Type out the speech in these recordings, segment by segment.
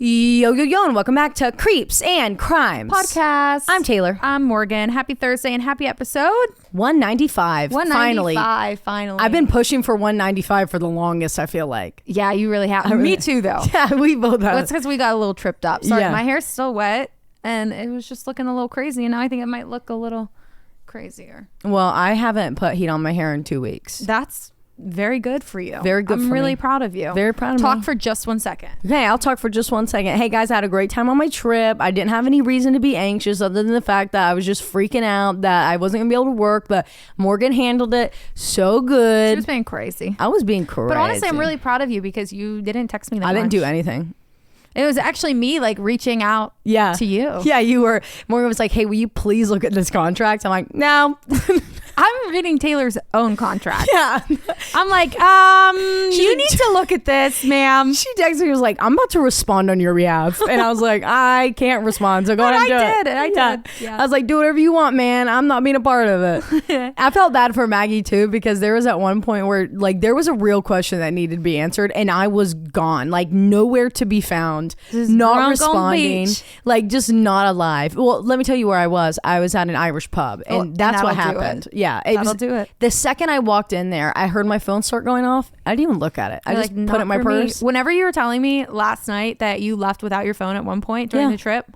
Yo, and welcome back to Creeps and Crimes Podcast. I'm Taylor. I'm Morgan. Happy Thursday and happy episode 195. 195. Finally. I've been pushing for 195 for the longest, I feel like. Yeah, you really have. Me too, though. Yeah, we both have. That's because we got a little tripped up. Sorry, Yeah. my hair's still wet and it was just looking a little crazy. And now I think it might look a little crazier. Well, I haven't put heat on my hair in 2 weeks. That's very good for you. Very good for me. I'm really proud of you. Very proud of me. Talk for just 1 second. Okay, I'll talk for just 1 second. Hey guys, I had a great time on my trip. I didn't have any reason to be anxious other than the fact that I was just freaking out that I wasn't gonna be able to work, but Morgan handled it so good. She was being crazy. I was being crazy. But honestly, I'm really proud of you because you didn't text me that I didn't much. do anything. It was actually me like reaching out to you. Yeah, you were. Morgan was like, hey, will you please look at this contract? I'm like, no. I'm reading Taylor's own contract. Yeah. I'm like, you need to look at this, ma'am. She texted me, was like, I'm about to respond on your behalf. And I was like, I can't respond. So go ahead and do it. I did. Yeah. I was like, do whatever you want, man. I'm not being a part of it. I felt bad for Maggie too, because there was at one point where like there was a real question that needed to be answered and I was gone, like nowhere to be found, not responding, like just not alive. Well, let me tell you where I was. I was at an Irish pub and that's what happened. Yeah. That'll do it. The second I walked in there, I heard my phone start going off. I didn't even look at it. I just put it in my purse. Whenever you were telling me last night that you left without your phone at one point during the trip.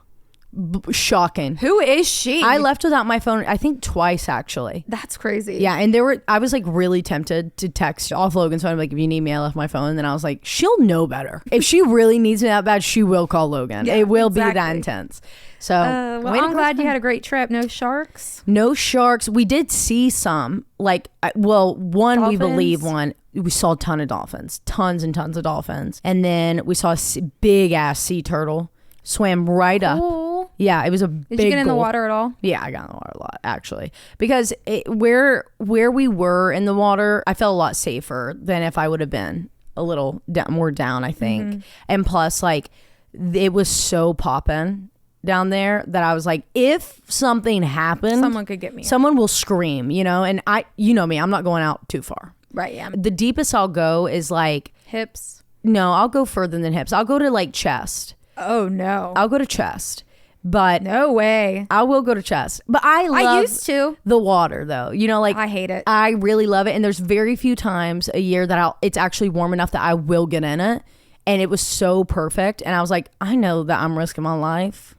Shocking. Who is she? I left without my phone, I think twice actually. That's crazy. Yeah, and I was like really tempted to text off Logan, so I'm like, if you need me, I left my phone. And then I was like, she'll know better. If she really needs me that bad, she will call Logan. It will be that intense. So well, I'm glad you had a great trip. No sharks? No sharks. We did see some, like, well, one, dolphins? We believe one. We saw a ton of dolphins, tons and tons of dolphins. And then we saw a big ass sea turtle swam right up. Yeah, it was a big. Did you get in the water at all? Yeah, I got in the water a lot actually, because where we were in the water, I felt a lot safer than if I would have been a little more down, I think. And plus, like, it was so poppin' down there that I was like, if something happened, someone could get me. Someone will scream, you know. And you know me, I'm not going out too far. Right. Yeah. The deepest I'll go is like hips. No, I'll go further than hips. I'll go to like chest. Oh no. I'll go to chest. But no way. I will go to chest. But I used to the water though. You know, like I hate it. I really love it. And there's very few times a year that it's actually warm enough that I will get in it. And it was so perfect. And I was like, I know that I'm risking my life,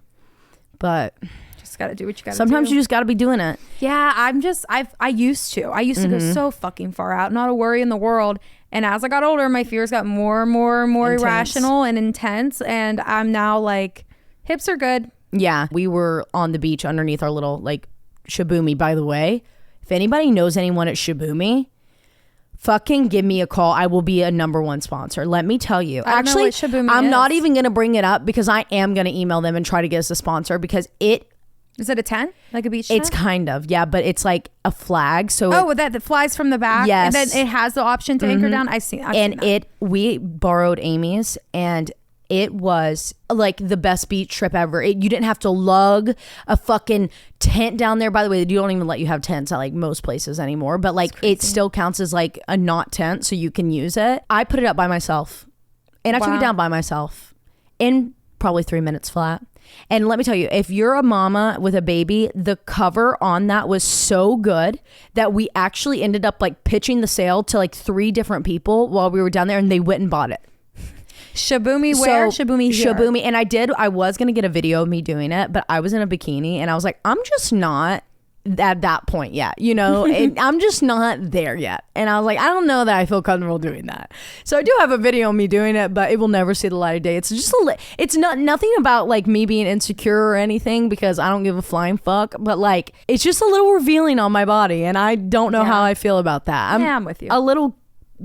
but just gotta do what you gotta do. Sometimes you just gotta be doing it. Yeah, I used to go so fucking far out, not a worry in the world. And as I got older, my fears got more and more irrational and intense. And I'm now like, hips are good. Yeah, we were on the beach underneath our little like Shaboomy. By the way, if anybody knows anyone at Shaboomy, fucking give me a call. I will be a #1 sponsor. Let me tell you. Actually, I'm not even going to bring it up because I am going to email them and try to get us a sponsor because it... Is it a tent? Like a beach tent? It's kind of, yeah, but it's like a flag. So that flies from the back? Yes. And then it has the option to anchor down? I've seen that. We borrowed Amy's and it was like the best beach trip ever. You didn't have to lug a fucking tent down there. By the way, they don't even let you have tents at like most places anymore. But like it still counts as like a not tent, so you can use it. I put it up by myself, and I took it down by myself in probably 3 minutes flat. And let me tell you, if you're a mama with a baby, the cover on that was so good that we actually ended up like pitching the sale to like 3 different people while we were down there, and they went and bought it. Shaboomy where? Shaboomy here. Shaboomy. And I was going to get a video of me doing it, but I was in a bikini and I was like, I'm just not at that point yet, you know. I'm just not there yet. And I was like, I don't know that I feel comfortable doing that. So I do have a video of me doing it, but it will never see the light of day. It's just it's nothing about like me being insecure or anything, because I don't give a flying fuck, but like it's just a little revealing on my body, and I don't know how I feel about that. I'm with you. A little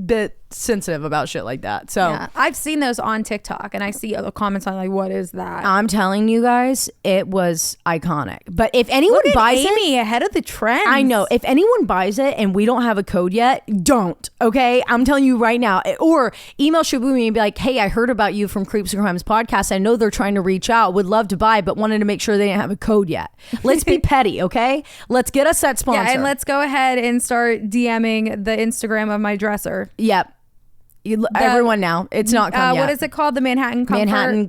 bit sensitive about shit like that. So yeah, I've seen those on TikTok and I see other comments on like, what is that? I'm telling you guys, it was iconic. But if anyone buys Amy ahead of the trend. I know. If anyone buys it and we don't have a code yet, don't. Okay, I'm telling you right now. Or email Shaboomy and be like, hey, I heard about you from Creeps and Crimes podcast. I know they're trying to reach out, would love to buy, but wanted to make sure they didn't have a code yet. Let's be petty, okay? Let's get us that sponsor. Yeah, and let's go ahead and start DMing the Instagram of my dresser. Yep. everyone now. It's not come yet. What is it called? The Manhattan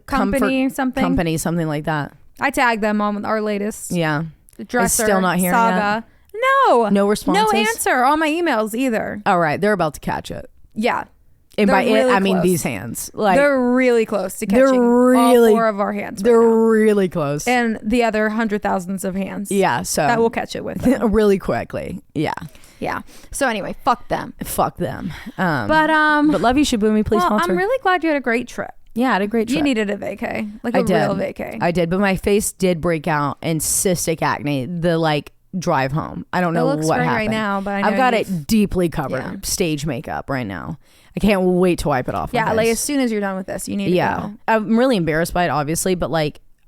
Company something like that. I tagged them on our latest dresser it's still not here saga. Yet? No responses? No answer on my emails either. All right, they're about to catch it. Yeah. And by really it, I mean close. these hands. Like they're really close to catching all 4 of our hands. They're right now. really close. And the other 100,000s of hands. Yeah, so that will catch it with them. really quickly. Yeah. Yeah. So anyway, fuck them. Fuck them. But love you, Shibumi. Please sponsor. I'm really glad you had a great trip. Yeah, I had a great trip. You needed a vacay, like a real vacay. I did, but my face did break out in cystic acne. The drive home. I don't know what happened right now, but I've got it deeply covered. Stage makeup right now. I can't wait to wipe it off. Yeah, like as soon as you're done with this, you need to go. I'm really embarrassed by it, obviously, but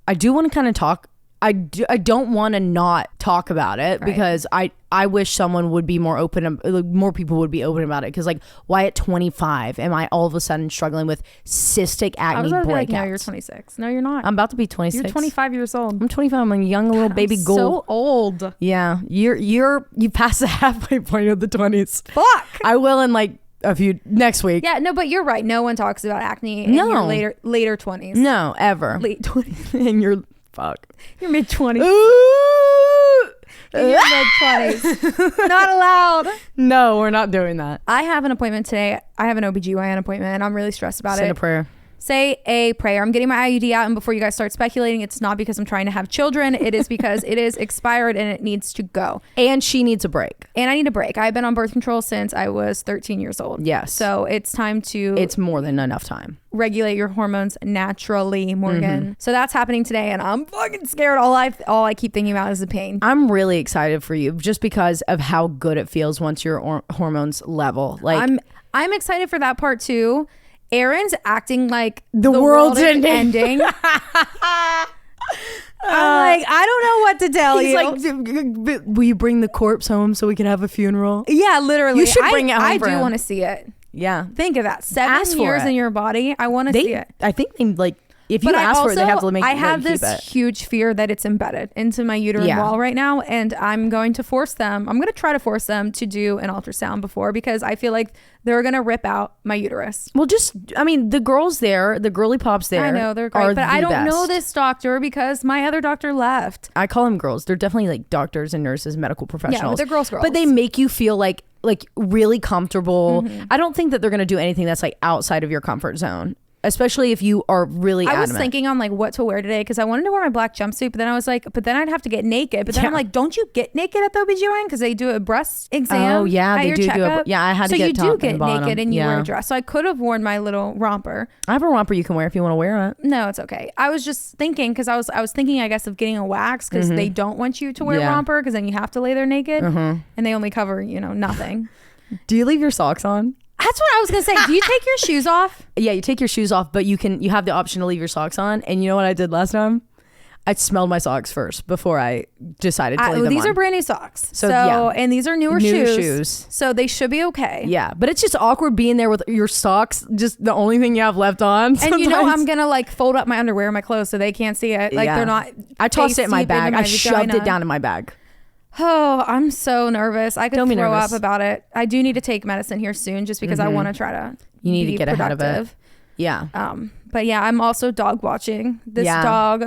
I do want to kind of talk. I don't want to not talk about it because I wish someone would be more open, more people would be open about it. Because why at 25 am I all of a sudden struggling with cystic acne? I was about to be like, no, breakouts? you're 26. No, you're not. I'm about to be 26. You're 25 years old. I'm 25. I'm a young little baby girl. So old. Yeah, you passed the halfway point of the 20s. Fuck. I will in a few next week. Yeah, no, but you're right. No one talks about acne in your later 20s. No, ever. Late 20s. In your fuck. Your mid 20s. Ooh. In your mid 20s. Not allowed. No, we're not doing that. I have an appointment today. I have an OBGYN appointment and I'm really stressed about it. Send a prayer. Say a prayer. I'm getting my IUD out, and before you guys start speculating, it's not because I'm trying to have children. It is because it is expired and it needs to go. And she needs a break. And I need a break. I've been on birth control since I was 13 years old. Yes. So it's time to... It's more than enough time. Regulate your hormones naturally, Morgan. So that's happening today, and I'm fucking scared. All I keep thinking about is the pain. I'm really excited for you just because of how good it feels once your hormones level. I'm excited for that part too. Aaron's acting like the world's ending. I'm like, I don't know what to tell you. He's like, will you bring the corpse home so we can have a funeral? Yeah, literally. You should bring it home I for do him. want to see it. Yeah. Think of that. 7 years in your body. I want to see it. I think they if you ask for it, they have to make it. I have this huge fear that it's embedded into my uterine wall right now, and I'm going to try to force them to do an ultrasound before, because I feel like they're going to rip out my uterus. Well, the girls there, the girly pops there. I know, they're great, but I don't know this doctor because my other doctor left. I call them girls. They're definitely doctors and nurses, medical professionals. Yeah, but they're girls. But they make you feel like really comfortable. I don't think that they're going to do anything that's outside of your comfort zone. Especially if you are really adamant. I was thinking on what to wear today because I wanted to wear my black jumpsuit, but then I was like, but then I'd have to get naked. But then I'm like, don't you get naked at the OBGYN because they do a breast exam? Oh yeah, they do. I had to get top and bottom. So you do get naked and you wear a dress. So I could have worn my little romper. I have a romper you can wear if you want to wear it. No, it's okay. I was just thinking because I was thinking, I guess, of getting a wax because they don't want you to wear a romper because then you have to lay there naked and they only cover nothing. Do you leave your socks on? That's what I was gonna say. Do you take your shoes off? Yeah, you take your shoes off, but you have the option to leave your socks on. And you know what I did last time? I smelled my socks first before I decided to leave them on. These are brand new socks. So and these are newer shoes. So they should be okay. Yeah, but it's just awkward being there with your socks, just the only thing you have left on. Sometimes. And I'm gonna fold up my underwear and my clothes so they can't see it. They're not. I tossed it in my bag. I shoved it down in my bag. Oh, I'm so nervous. I could throw up about it. I do need to take medicine here soon just because I want to try to You need to get productive. ahead of it. Yeah. But yeah, I'm also dog watching. This dog,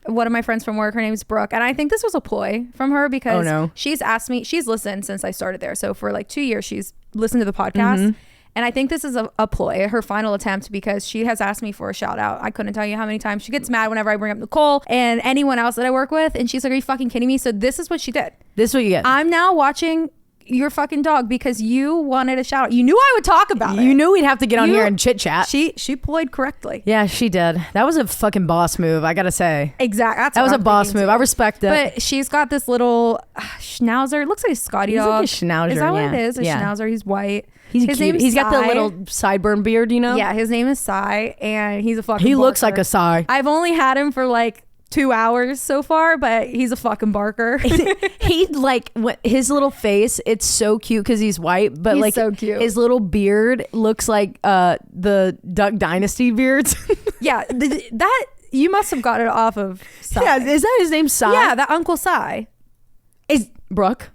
one of my friends from work, her name's Brooke. And I think this was a ploy from her because she's asked me, she's listened since I started there. So for 2 years, she's listened to the podcast. And I think this is a ploy, her final attempt, because she has asked me for a shout out. I couldn't tell you how many times. She gets mad whenever I bring up Nicole and anyone else that I work with. And she's like, are you fucking kidding me? So this is what she did. This is what you get. I'm now watching your fucking dog because you wanted a shout out. You knew I would talk about it. You knew we'd have to get on here and chit chat. She ployed correctly. Yeah, she did. That was a fucking boss move, I gotta say. Exactly. That was a boss move. I respect it. But she's got this little schnauzer. It looks like a Scotty dog. Like a schnauzer. Is that what it is? A schnauzer. He's white. He's cute. He's got the little sideburn beard, Yeah, his name is Sai, and he's a fucking He barker. looks like a Sai. I've only had him for 2 hours so far, but he's a fucking barker. He his little face, it's so cute because he's white, but he's so cute. His little beard looks like the Duck Dynasty beards. Yeah, that you must have got it off of Sai. Yeah, is that his name, Sai? Yeah, that Uncle Sai is Brooke.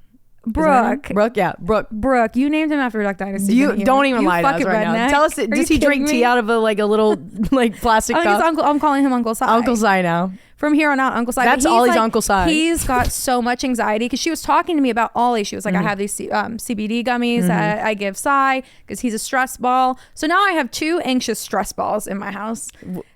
Brooke. Yeah, Brooke. Brooke, you named him after Duck Dynasty. You didn't you? don't even You lie to us fucking right now. redneck. Tell us, does he drink tea out of a little plastic I think cup? it's Uncle. I'm calling him Uncle Si. Uncle Si now. From here on out, Uncle Si. That's Ollie's Uncle Si. He's got so much anxiety because she was talking to me about Ollie. She was like, I have these CBD gummies that I give Si because he's a stress ball. So now I have 2 anxious stress balls in my house.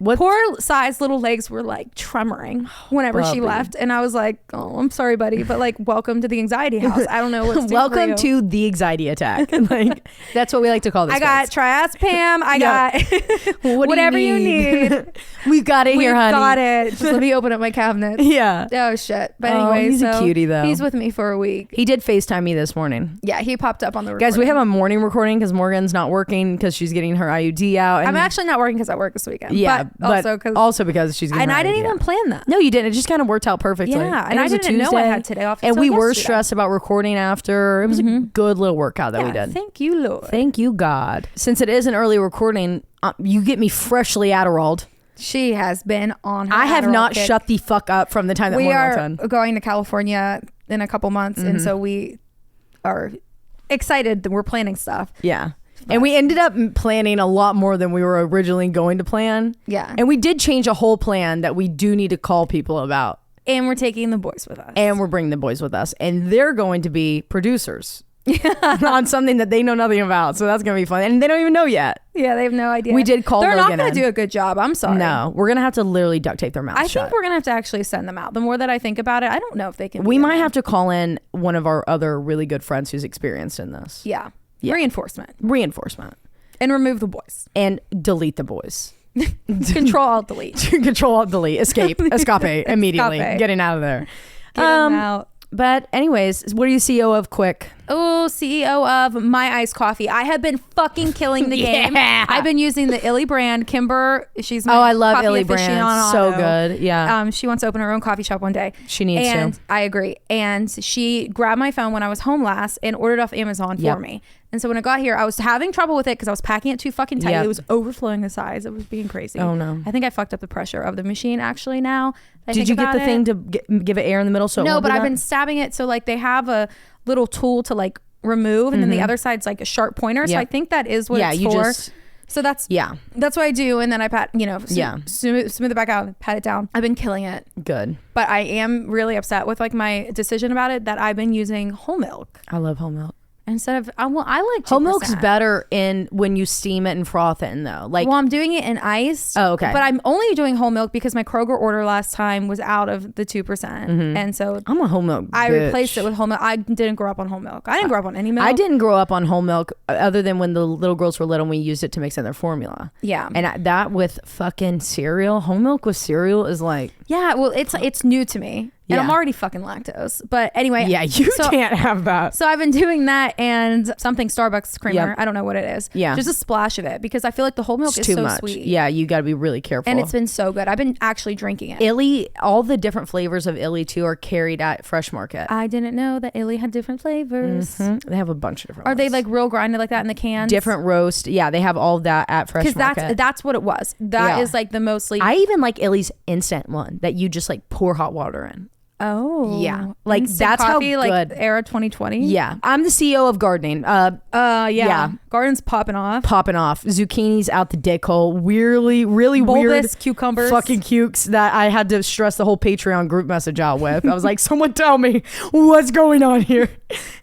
Poor Si's little legs were like tremoring whenever she left. And I was like, oh, I'm sorry, buddy. But like, welcome to the anxiety house. I don't know what's to welcome to the anxiety attack. Like, that's what we like to call this. I got triazepam. I got whatever you need. We've got it here, honey. Got it. Just let me open up my cabinet. Yeah. Oh shit. But anyway, he's a cutie though. He's with me for a week. He did FaceTime me this morning. Yeah, he popped up on the recording. Guys, we have a morning recording because Morgan's not working because she's getting her IUD out. And I'm actually not working because I work this weekend. Yeah, but also because she's getting and her I didn't IUD even out. plan that. No, you didn't. It just kind of worked out perfectly. Yeah, and it I was a didn't know I Tuesday, had today off. And we were yesterday. stressed about recording after. It was a good little workout that we did. Thank you, Lord. Thank you, God. Since it is an early recording, you get me freshly Adderalled. She has been on her I have Adderall not kick. shut the fuck up from the time that We Morgan are was on. going to California in a couple months, and so we are excited that we're planning stuff. Yeah. And we ended up planning a lot more than we were originally going to plan. Yeah. And we did change a whole plan that we do need to call people about. And we're taking the boys with us. And we're bringing the boys with us. And they're going to be producers on something that they know nothing about. So that's going to be fun. And they don't even know yet. Yeah, they have no idea. We did call They're Logan not going to do a good job. I'm sorry. No, we're going to have to literally duct tape their mouths I shut. think we're going to have to actually send them out. The more that I think about it, I don't know if they can. We might have to call in one of our other really good friends who's experienced in this. Yeah. Yeah. Reinforcement. And remove the boys. And delete the boys. Control Alt Delete. Control Alt Delete. Escape immediately. Escape. Getting out of there. Get them out. But anyways, what are you CEO of Quick? Oh, CEO of My Iced Coffee. I have been fucking killing the game. I've been using the Illy brand. Kimber, she's my I love coffee Illy brand. aficionado. So good. Yeah. She wants to open her own coffee shop one day. She needs and to. I agree. And she grabbed my phone when I was home last and ordered off Amazon for me. And so when I got here, I was having trouble with it because I was packing it too fucking tight. Yep. It was overflowing the size. It was being crazy. Oh no. I think I fucked up the pressure of the machine actually now. Did you get the thing to give it air in the middle? So no, but I've been stabbing it. So like they have a little tool to like remove and then the other side's like a sharp pointer. So I think that is what it's for. So that's what I do. And then I pat, smooth it back out, pat it down. I've been killing it. Good. But I am really upset with like my decision about it that I've been using whole milk. I love whole milk. Instead of, I like 2%. Whole milk's better in when you steam it and froth it in though. Like, well, I'm doing it in ice. Oh, okay. But I'm only doing whole milk because my Kroger order last time was out of the 2%. And so I'm a whole milk I bitch. replaced it with whole milk. I didn't grow up on whole milk. I didn't grow up on any milk. I didn't grow up on whole milk other than when the little girls were little and we used it to mix in their formula. Yeah. And that with fucking cereal, whole milk with cereal is like. Yeah, well, it's new to me. And I'm already fucking lactose. But anyway. Yeah, you can't have that. So I've been doing that and something Starbucks creamer. Yep. I don't know what it is. Yeah. Just a splash of it because I feel like the whole milk is too so much. sweet. Yeah, you got to be really careful. And it's been so good. I've been actually drinking it. Illy, all the different flavors of Illy too are carried at Fresh Market. I didn't know that Illy had different flavors. They have a bunch of different Are ones. they like real grinded like that in the cans? Different roast. Yeah, they have all that at Fresh Market. Because that's what it was. That is like the mostly. I even like Illy's instant one that you just like pour hot water in. Oh. Yeah. Like Instant that's coffee, how good. Like era 2020. Yeah. I'm the CEO of gardening. Yeah. Garden's popping off. Popping off. Zucchinis out the dick hole. Really Bulbous weird cucumbers. fucking cukes that I had to stress the whole Patreon group message out with. I was like, someone tell me what's going on here.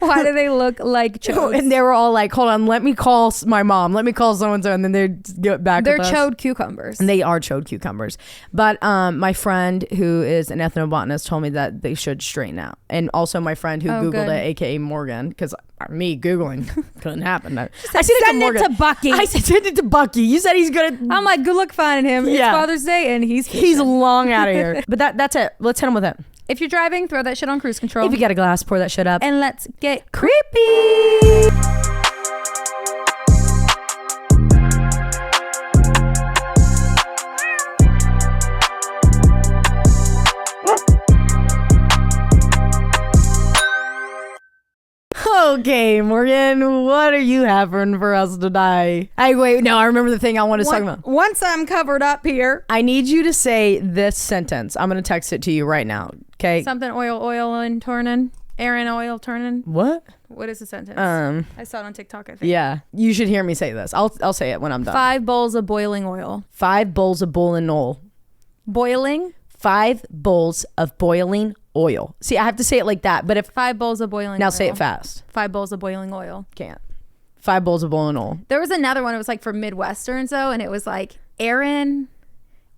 Why do they look like chodes? And they were all like, hold on, let me call my mom. Let me call so-and-so. And then they'd get back They're with us. chode cucumbers. And they are chode cucumbers. But my friend who is an ethnobotanist told me that they should straighten out. And also my friend who Googled it, aka Morgan, because me Googling couldn't happen. I said send it to Bucky. I said send it to Bucky. You said he's good at... I'm like, good luck finding him. It's Father's Day and he's long out of here. But that's it. Let's hit him with it. If you're driving, throw that shit on cruise control. If you got a glass, pour that shit up. And let's get creepy. Okay, Morgan, what are you having for us today? Hey, wait, no, I remember the thing I wanted to talk about. Once I'm covered up here. I need you to say this sentence. I'm going to text it to you right now, okay? Something oil and turning. Aaron oil turning. What? What is the sentence? I saw it on TikTok, I think. Yeah. You should hear me say this. I'll say it when I'm done. 5 bowls of boiling oil. 5 bowls of boiling oil. Boiling? 5 bowls of boiling oil. See, I have to say it like that, but if 5 bowls of boiling oil. Now say it fast. 5 bowls of boiling oil. Can't. 5 bowls of boiling oil. There was another one. It was like for Midwesterns though, and it was like Aaron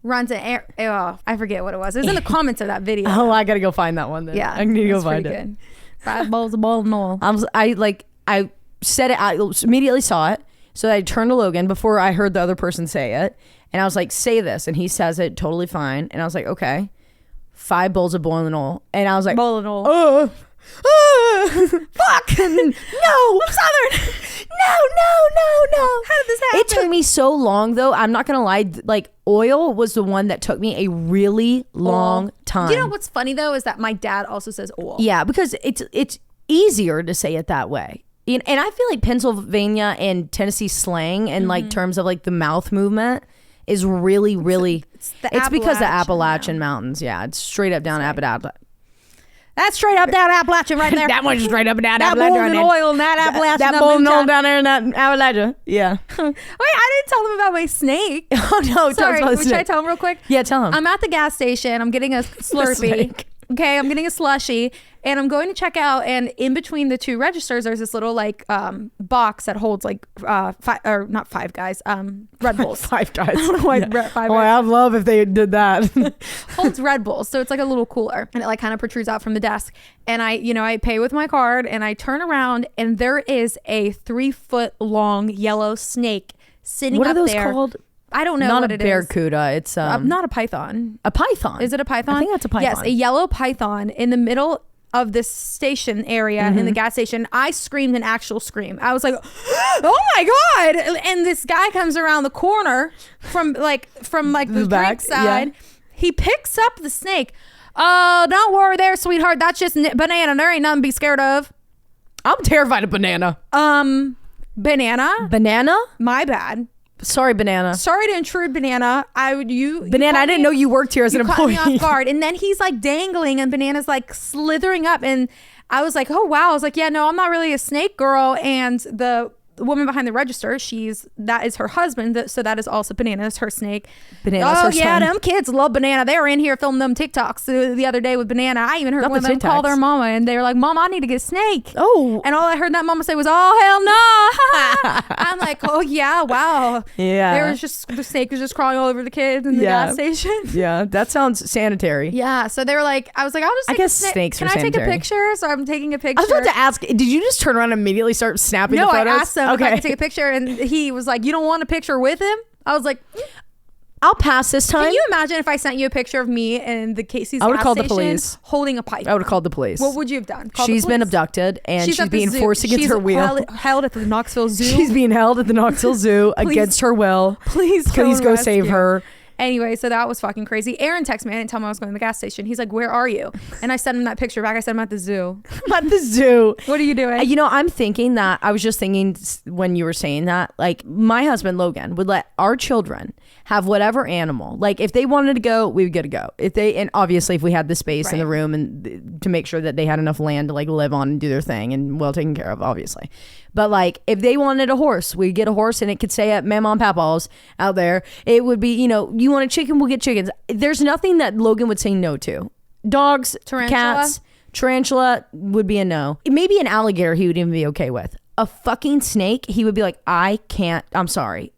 runs an I forget what it was. It was in the comments of that video. Oh, I gotta go find that one then. Yeah, I need to go find it. good. 5 bowls of boiling oil. I said it. I immediately saw it, so I turned to Logan before I heard the other person say it, and I was like, "Say this," and he says it totally fine, and I was like, "Okay." 5 bowls of boiling oil, and I was like, boiling oil. Fuck! No, Southern! No! How did this happen? It took me so long, though. I'm not gonna lie. Like, oil was the one that took me a really long time. You know what's funny though is that my dad also says oil. Yeah, because it's easier to say it that way. And I feel like Pennsylvania and Tennessee slang and like terms of like the mouth movement is really it's because the Appalachian Mountains. Yeah, it's straight up down Appalachian. That's straight up down Appalachian right there. That one's straight up and down that Appalachian. That oil and that Appalachian. That boiling oil down there in that Appalachia. Yeah. Wait, I didn't tell them about my snake. Oh no! Sorry, should I tell them real quick? Yeah, tell them. I'm at the gas station. I'm getting a Slurpee. Okay, I'm getting a slushie, and I'm going to check out. And in between the 2 registers, there's this little like box that holds like not Five Guys, Red Bulls. Five Guys. I don't know why Five Guys. I'd love if they did that. Holds Red Bulls, so it's like a little cooler, and it like kind of protrudes out from the desk. And I pay with my card, and I turn around, and there is a 3-foot long yellow snake sitting up there. What are those called? I don't know what it is. Not a barracuda. It's not a python. A python. Is it a python? I think that's a python. Yes, a yellow python in the middle of this station area in the gas station. I screamed an actual scream. I was like, "Oh my god!" And this guy comes around the corner from the drink side. Yeah. He picks up the snake. Oh, don't worry there, sweetheart. That's just banana. There ain't nothing to be scared of. I'm terrified of banana. Banana. Banana? My bad. Sorry, banana. Sorry to intrude, banana. Banana, I didn't know you worked here as an employee. You caught me off guard. And then he's like dangling and banana's like slithering up. And I was like, oh, wow. I was like, yeah, no, I'm not really a snake girl. And the woman behind the register, that is her husband. So that is also Banana's her snake. Banana's her yeah, son. them kids love Banana. They were in here filming them TikToks the other day with Banana. I even heard one of them call their mama and they were like, Mom, I need to get a snake. Oh. And all I heard that mama say was, oh, hell no. I'm like, oh, yeah, wow. Yeah. The snake was just crawling all over the kids in the gas station. Yeah, that sounds sanitary. Yeah, so they were like, I was like, I'll just I guess snakes are sanitary. Can I take a picture? So I'm taking a picture. I was about to ask, did you just turn around and immediately start snapping the photos? No, I asked him if I could take a picture, and he was like, you don't want a picture with him? I was like, I'll pass this time. Can you imagine if I sent you a picture of me in the Casey's gas station the police. holding a pipe? I would have called the police. What would you have done? She's been abducted and she's being forced against her will. Held at the Knoxville Zoo. She's being held at the Knoxville Zoo against her will. Please go save her. Anyway, so that was fucking crazy. Aaron texted me. I didn't tell him I was going to the gas station. He's like, where are you? And I sent him that picture back. I said, I'm at the zoo. I'm at the zoo. What are you doing? You know, I'm thinking that, I was just thinking when you were saying that, like my husband, Logan, would let our children have whatever animal. Like if they wanted to go, we would get to go. And obviously if we had the space in the room and to make sure that they had enough land to like live on and do their thing and well taken care of, obviously. But like if they wanted a horse, we'd get a horse and it could stay at Mama and Papa's out there. It would be, you want a chicken, we'll get chickens. There's nothing that Logan would say no to. Dogs, cats, tarantula would be a no. Maybe an alligator he would even be okay with. A fucking snake, he would be like, I can't, I'm sorry.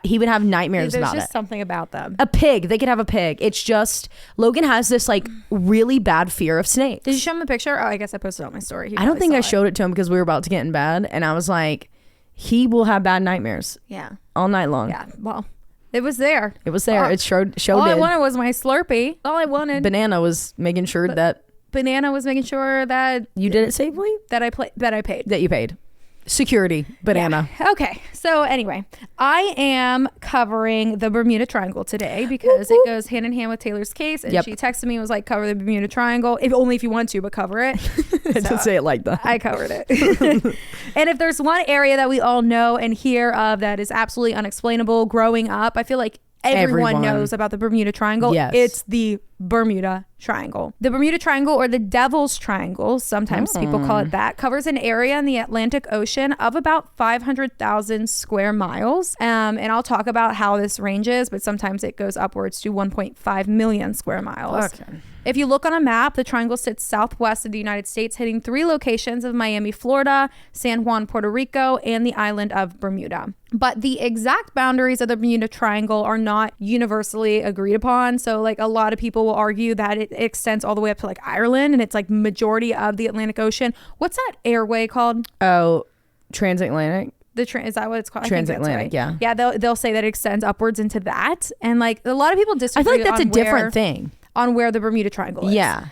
He would have nightmares about it. There's just something about them. A pig, they could have a pig. It's just, Logan has this like really bad fear of snakes. Did you show him a picture? Oh, I guess I posted it on my story. I don't think I showed it to him because we were about to get in bed and I was like, he will have bad nightmares. Yeah. All night long. Yeah, well, it was there. It was there. It showed all it. I wanted was my Slurpee. All I wanted. Banana was making sure that. Banana was making sure that. You did it safely? That I paid. That you paid. Security, banana. Yeah. Okay, so anyway, I am covering the Bermuda Triangle today because it goes hand in hand with Taylor's case, and she texted me and was like, cover the Bermuda Triangle, only if you want to, but cover it. I didn't say it like that. I covered it. And if there's one area that we all know and hear of that is absolutely unexplainable growing up, I feel like everyone knows about the Bermuda Triangle. Yes. It's the Bermuda Triangle. The Bermuda Triangle, or the Devil's Triangle, sometimes people call it that, covers an area in the Atlantic Ocean of about 500,000 square miles. And I'll talk about how this ranges, but sometimes it goes upwards to 1.5 million square miles. Okay. If you look on a map, the triangle sits southwest of the United States, hitting 3 locations of Miami, Florida, San Juan, Puerto Rico, and the island of Bermuda. But the exact boundaries of the Bermuda Triangle are not universally agreed upon. So like a lot of people will argue that it extends all the way up to like Ireland, and it's like majority of the Atlantic Ocean. What's that airway called? Oh, transatlantic. Is that what it's called? Transatlantic, right. Yeah, they'll say that it extends upwards into that. And like a lot of people disagree. I feel like that's a different thing. On where the Bermuda Triangle is. Yeah.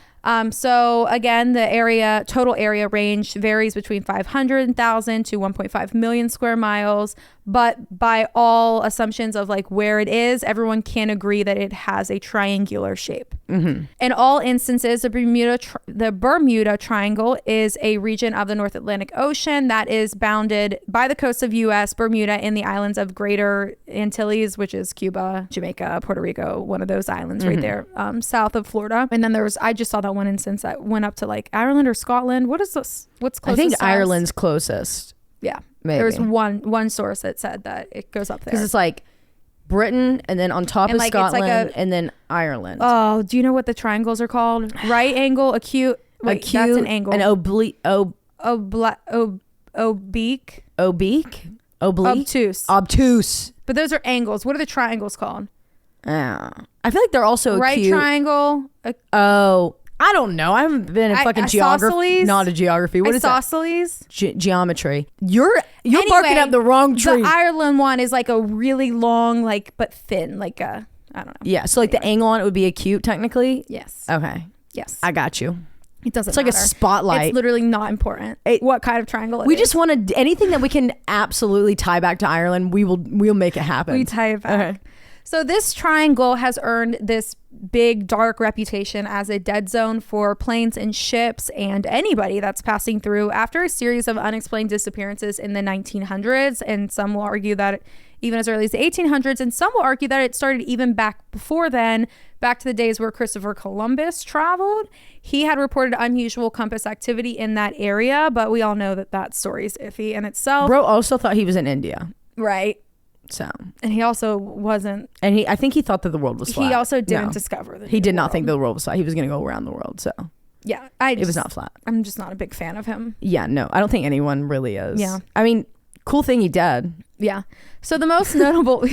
So again, the total area range varies between 500,000 to 1.5 million square miles. But by all assumptions of like where it is, everyone can agree that it has a triangular shape. Mm-hmm. In all instances, the Bermuda Triangle is a region of the North Atlantic Ocean that is bounded by the coast of U.S., Bermuda, and the islands of Greater Antilles, which is Cuba, Jamaica, Puerto Rico, one of those islands right there, south of Florida. And then I just saw that one instance that went up to like Ireland or Scotland. What is this? What's closest? I think Ireland's closest. Yeah. Maybe. There was one source that said that it goes up there. Because it's like Britain, and then on top of like, Scotland, like and then Ireland. Oh, do you know what the triangles are called? Right angle, acute. Wait, that's an angle. An oblique. Oblique. Obtuse. But those are angles. What are the triangles called? I feel like they're also right acute. Triangle. I don't know. I haven't been in fucking geography. Not a geography. What is that? Isosceles? Geometry. You're anyway, barking up the wrong tree. The Ireland one is like a really long, like but thin, like a I don't know. Yeah. So like the angle on it would be acute, technically. Yes. Okay. Yes. I got you. It doesn't. It's like matter. a spotlight. It's literally not important. What kind of triangle? We just want to anything that we can absolutely tie back to Ireland. We'll make it happen. We tie it back. Okay. So this triangle has earned this big dark reputation as a dead zone for planes and ships and anybody that's passing through after a series of unexplained disappearances in the 1900s. And some will argue that even as early as the 1800s, and some will argue that it started even back before then, back to the days where Christopher Columbus traveled. He had reported unusual compass activity in that area, but we all know that story is iffy in itself. Bro also thought he was in India. Right. So, and he also wasn't, and I think he thought that the world was flat. He also didn't discover that he did not think the world was flat. He was going to go around the world. So yeah, it was not flat. I'm just not a big fan of him. Yeah, no, I don't think anyone really is. Yeah, I mean, cool thing he did. Yeah. So the most notable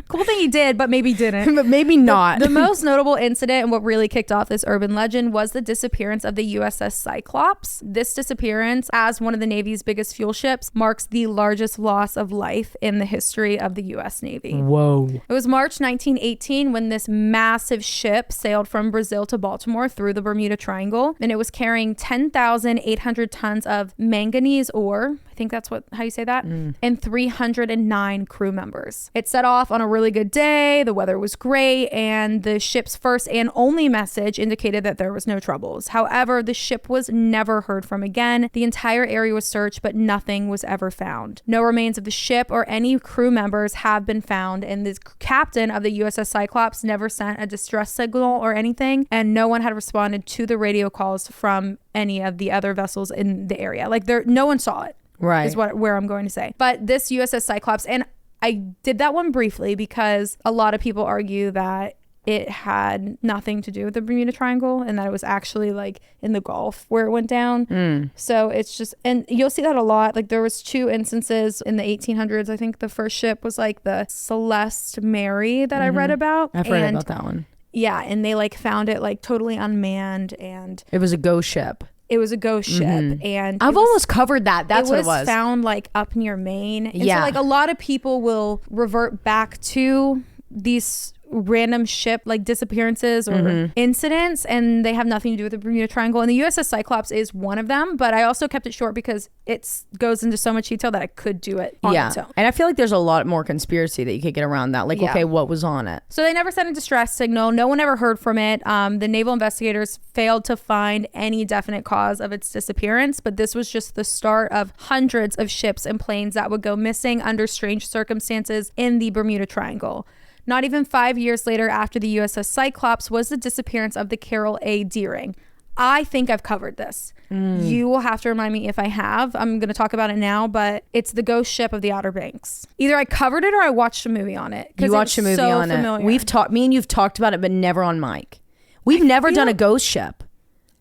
cool thing he did, but maybe didn't. But maybe not. The most notable incident and what really kicked off this urban legend was the disappearance of the USS Cyclops. This disappearance, as one of the Navy's biggest fuel ships, marks the largest loss of life in the history of the U.S. Navy. Whoa. It was March 1918 when this massive ship sailed from Brazil to Baltimore through the Bermuda Triangle, and it was carrying 10,800 tons of manganese ore. I think that's how you say that. And 309 crew members. It set off on a really good day. The weather was great, and the ship's first and only message indicated that there was no troubles. However, the ship was never heard from again. The entire area was searched, but nothing was ever found. No remains of the ship or any crew members have been found, and the captain of the USS Cyclops never sent a distress signal or anything, and no one had responded to the radio calls from any of the other vessels in the area. Like no one saw it. Right. Is where I'm going to say. But this USS Cyclops, and I did that one briefly because a lot of people argue that it had nothing to do with the Bermuda Triangle and that it was actually like in the Gulf where it went down. So it's just, and you'll see that a lot. Like there was 2 instances in the 1800s. I think the first ship was like the Celeste Mary that I read about. I've read about that one. Yeah. And they like found it like totally unmanned, and it was a ghost ship. It was a ghost ship, and I've almost covered that. That's what it was. Found like up near Maine. And so like a lot of people will revert back to these random ship like disappearances or incidents, and they have nothing to do with the Bermuda Triangle, and the USS Cyclops is one of them. But I also kept it short because it goes into so much detail that I could do it on its own. And I feel like there's a lot more conspiracy that you could get around that, like okay, what was on it? So they never sent a distress signal. No one ever heard from it. The naval investigators failed to find any definite cause of its disappearance, but this was just the start of hundreds of ships and planes that would go missing under strange circumstances in the Bermuda Triangle. Not even 5 years later, after the USS Cyclops, was the disappearance of the Carol A. Deering. I think I've covered this. You will have to remind me if I have. I'm going to talk about it now, but it's the ghost ship of the Outer Banks. Either I covered it or I watched a movie on it. You watched a movie on it. We've talked. Me and you've talked about it, but never on mic. We've never done a ghost ship,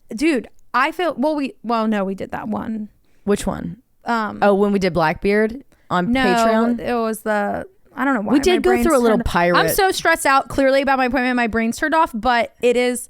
dude. I feel no, we did that one. Which one? When we did Blackbeard on Patreon. It was I don't know why. We did go through a little pirate. I'm so stressed out clearly about my appointment. My brain's turned off, but it is.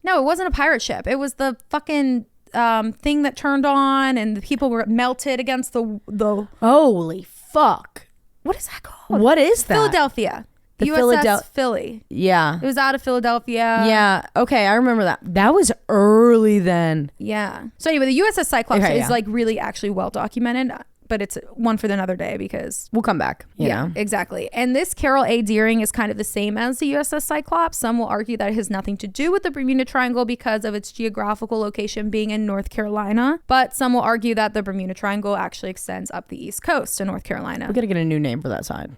No, it wasn't a pirate ship. It was the fucking thing that turned on and the people were melted against the Holy fuck. What is that called? What is that? Philadelphia. The USS Philly. Yeah. It was out of Philadelphia. Yeah. Okay, I remember that. That was early then. Yeah. So anyway, the USS Cyclops is like really actually well documented. But it's one for another day because we'll come back. Yeah, exactly. And this Carol A. Deering is kind of the same as the USS Cyclops. Some will argue that it has nothing to do with the Bermuda Triangle because of its geographical location being in North Carolina. But some will argue that the Bermuda Triangle actually extends up the East Coast to North Carolina. We got to get a new name for that side.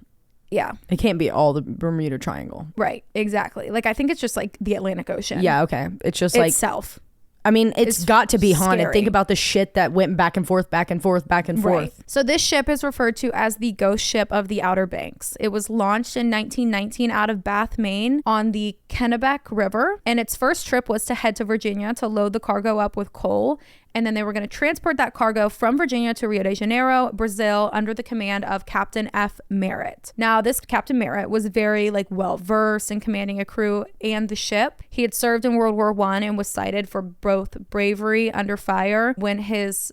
Yeah. It can't be all the Bermuda Triangle. Right. Exactly. Like I think it's just like the Atlantic Ocean. Yeah. Okay. It's just like itself. I mean, it's got to be haunted. Scary. Think about the shit that went back and forth, back and forth, back and forth. Right. So this ship is referred to as the ghost ship of the Outer Banks. It was launched in 1919 out of Bath, Maine on the Kennebec River. And its first trip was to head to Virginia to load the cargo up with coal. And then they were going to transport that cargo from Virginia to Rio de Janeiro, Brazil, under the command of Captain F. Merritt. Now, this Captain Merritt was very well-versed in commanding a crew and the ship. He had served in World War I and was cited for both bravery under fire when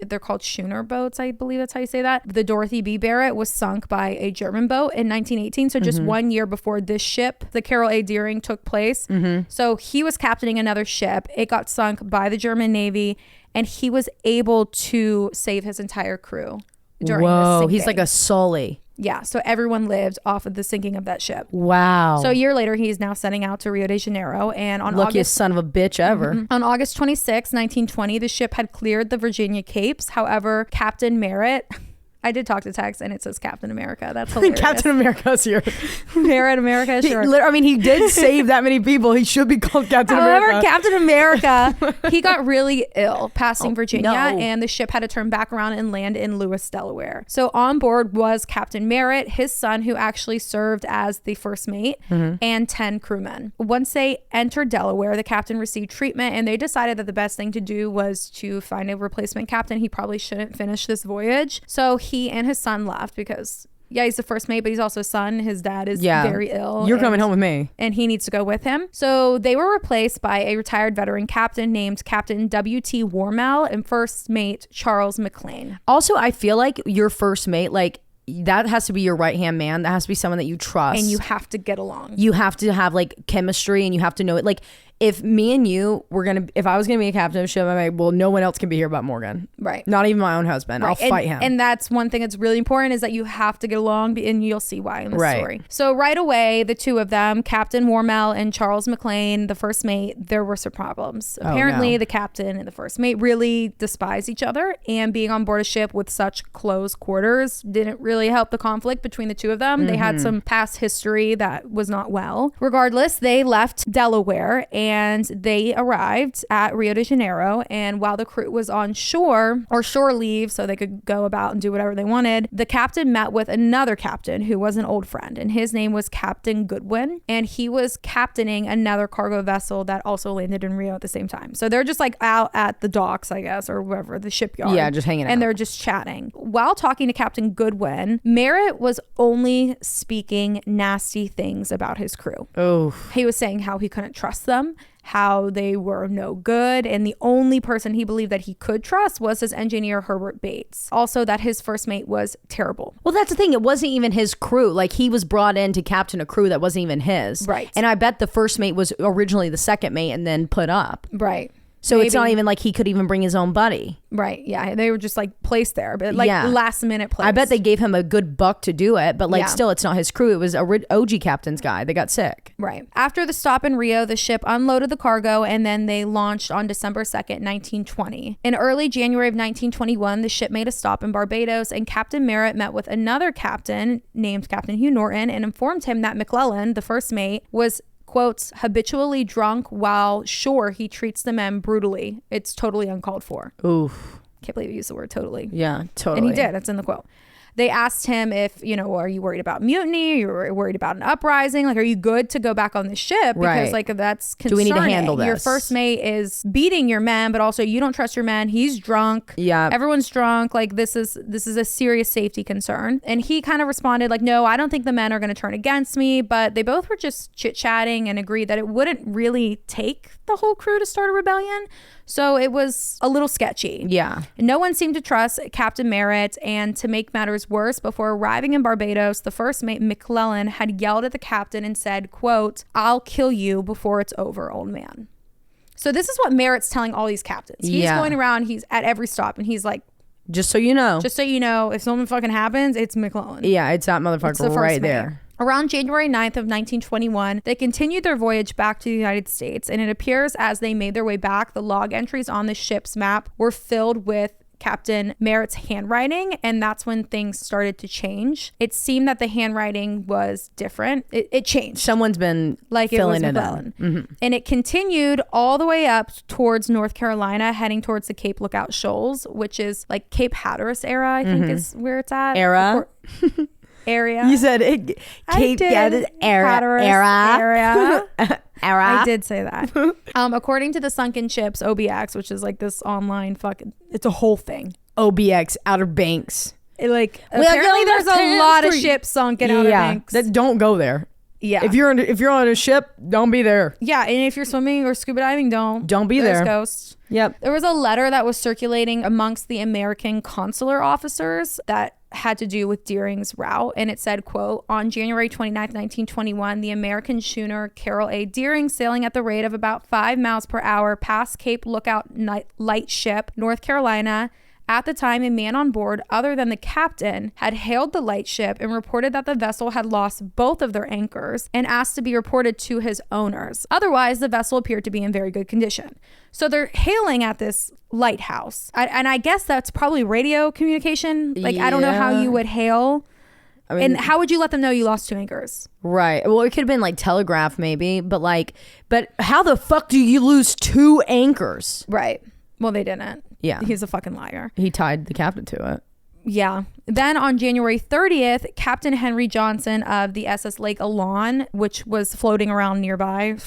they're called schooner boats, I believe that's how you say that. The Dorothy B. Barrett was sunk by a German boat in 1918. So just 1 year before this ship, the Carol A. Deering, took place. So he was captaining another ship. It got sunk by the German Navy. And he was able to save his entire crew during the sinking. He's like a Sully. Yeah, so everyone lived off of the sinking of that ship. Wow. So a year later, he's now setting out to Rio de Janeiro. And on luckiest son of a bitch ever. On August 26, 1920, the ship had cleared the Virginia Capes. However, Captain Merritt... I did talk to Tex and it says Captain America. That's hilarious. Captain America's here. Merritt America, sure. He did save that many people. He should be called Captain America. However, Captain America, he got really ill passing Virginia and the ship had to turn back around and land in Lewis, Delaware. So on board was Captain Merritt, his son, who actually served as the first mate, and 10 crewmen. Once they entered Delaware, the captain received treatment and they decided that the best thing to do was to find a replacement captain. He probably shouldn't finish this voyage. So he and his son left because he's the first mate, but he's also a son. His dad is very ill. You're coming home with me. And he needs to go with him. So they were replaced by a retired veteran captain named Captain W.T. Warmell and first mate Charles McLean. Also, I feel like your first mate, that has to be your right-hand man. That has to be someone that you trust. And you have to get along. You have to have chemistry and you have to know it. If me and you if I was gonna be a captain of a ship, I'm like, well, no one else can be here but Morgan. Right. Not even my own husband. Right. I'll fight him. And that's one thing that's really important is that you have to get along, and you'll see why in the story. So right away, the two of them, Captain Warmell and Charles McLean, the first mate, there were some problems. Apparently, the captain and the first mate really despised each other, and being on board a ship with such close quarters didn't really help the conflict between the two of them. They had some past history that was not well. Regardless, they left Delaware and they arrived at Rio de Janeiro. And while the crew was on shore leave so they could go about and do whatever they wanted, the captain met with another captain who was an old friend, and his name was Captain Goodwin, and he was captaining another cargo vessel that also landed in Rio at the same time. So they're just out at the docks, I guess, or wherever, the shipyard. Yeah, just hanging out. And they're just chatting. While talking to Captain Goodwin, Merritt was only speaking nasty things about his crew. Oh. He was saying how he couldn't trust them, how they were no good, and the only person he believed that he could trust was his engineer Herbert Bates. Also that his first mate was terrible. Well, that's the thing. It wasn't even his crew. He was brought in to captain a crew that wasn't even his. Right. And I bet the first mate was originally the second mate and then put up. Right. So it's not even like he could even bring his own buddy. Right. Yeah. They were just like placed there, but like last minute place. I bet they gave him a good buck to do it, but like still, it's not his crew. It was a OG captain's guy. They got sick. Right. After the stop in Rio, the ship unloaded the cargo and then they launched on December 2nd, 1920. In early January of 1921, the ship made a stop in Barbados and Captain Merritt met with another captain named Captain Hugh Norton and informed him that McClellan, the first mate, was quotes, habitually drunk while shore he treats the men brutally. It's totally uncalled for. Oof. Can't believe you used the word totally. Yeah, totally. And he did. It's in the quote. They asked him if, are you worried about mutiny? You're worried about an uprising? Like, are you good to go back on the ship? Because like, that's concerning. Do we need to handle this? Your first mate is beating your men, but also you don't trust your men. He's drunk. Yeah. Everyone's drunk. Like, this is a serious safety concern. And he kind of responded like, no, I don't think the men are going to turn against me. But they both were just chit-chatting and agreed that it wouldn't really take the whole crew to start a rebellion. So it was a little sketchy. Yeah. No one seemed to trust Captain Merritt, and to make matters worse, before arriving in Barbados, the first mate, McClellan, had yelled at the captain and said, quote, I'll kill you before it's over, old man. So this is what Merritt's telling all these captains. He's going around, he's at every stop, and he's like, just so you know, if something fucking happens, it's McClellan. Yeah, it's that motherfucker right there. Around January 9th of 1921, they continued their voyage back to the United States, and it appears as they made their way back, the log entries on the ship's map were filled with Captain Merritt's handwriting, and that's when things started to change. It seemed that the handwriting was different. It changed. Someone's been like filling it in. Mm-hmm. And it continued all the way up towards North Carolina, heading towards the Cape Lookout Shoals, which is like Cape Hatteras era, I think is where it's at. Area. You said it. Cape Hatteras area. I did say that. According to the Sunken Ships, OBX, which is like this online it's a whole thing. OBX, Outer Banks. Apparently there's a lot of ships sunk in Outer Banks. Don't go there. Yeah. If you're on a ship, don't be there. Yeah, and if you're swimming or scuba diving, don't be there. Ghosts. Yep. There was a letter that was circulating amongst the American consular officers that had to do with Deering's route, and it said, quote, on January 29th, 1921, the American schooner Carroll A. Deering, sailing at the rate of about 5 miles per hour past Cape Lookout Lightship, North Carolina. At the time, a man on board, other than the captain, had hailed the lightship and reported that the vessel had lost both of their anchors and asked to be reported to his owners. Otherwise, the vessel appeared to be in very good condition. So they're hailing at this lighthouse. And I guess that's probably radio communication. I don't know how you would hail. I mean, and how would you let them know you lost 2 anchors? Right. Well, it could have been like telegraph maybe, but how the fuck do you lose 2 anchors? Right. Well, they didn't. Yeah. He's a fucking liar. He tied the captain to it. Yeah. Then on January 30th, Captain Henry Johnson of the SS Lake Elan, which was floating around nearby,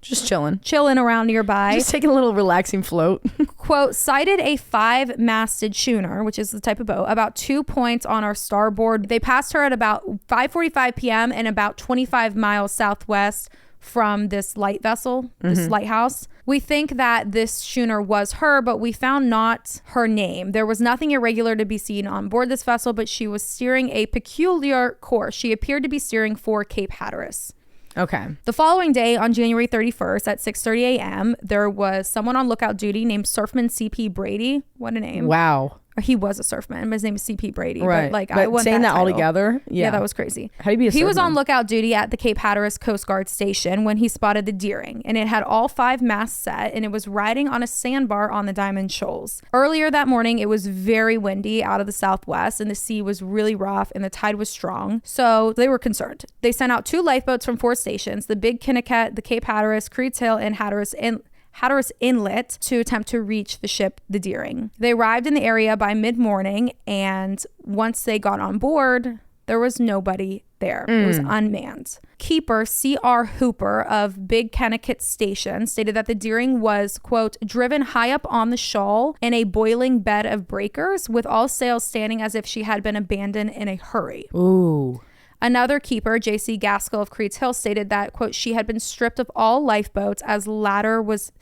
just chilling around nearby, just taking a little relaxing float, quote, sighted a 5-masted schooner, which is the type of boat, about 2 points on our starboard. They passed her at about 5:45 p.m. and about 25 miles southwest from this light vessel, this lighthouse. We think that this schooner was her, but we found not her name. There was nothing irregular to be seen on board this vessel, but she was steering a peculiar course. She appeared to be steering for Cape Hatteras. Okay. The following day, on January 31st at 6:30 a.m., there was someone on lookout duty named Surfman C.P. Brady. What a name. Wow. He was a surfman, but his name is C.P. Brady. Right. But I want saying that all together. Yeah, that was crazy. How do you be a surfman? He was on lookout duty at the Cape Hatteras Coast Guard station when he spotted the Deering, and it had all 5 masts set, and it was riding on a sandbar on the Diamond Shoals. Earlier that morning, it was very windy out of the southwest, and the sea was really rough, and the tide was strong. So they were concerned. They sent out 2 lifeboats from 4 stations, the Big Kinniket, the Cape Hatteras, Creed's Hill, and Hatteras Inlet, to attempt to reach the ship, the Deering. They arrived in the area by mid-morning, and once they got on board, there was nobody there. It was unmanned. Keeper C.R. Hooper of Big Kinniket Station stated that the Deering was, quote, driven high up on the shoal in a boiling bed of breakers with all sails standing as if she had been abandoned in a hurry. Ooh. Another keeper, J.C. Gaskell of Creed's Hill, stated that, quote, she had been stripped of all lifeboats as the ladder was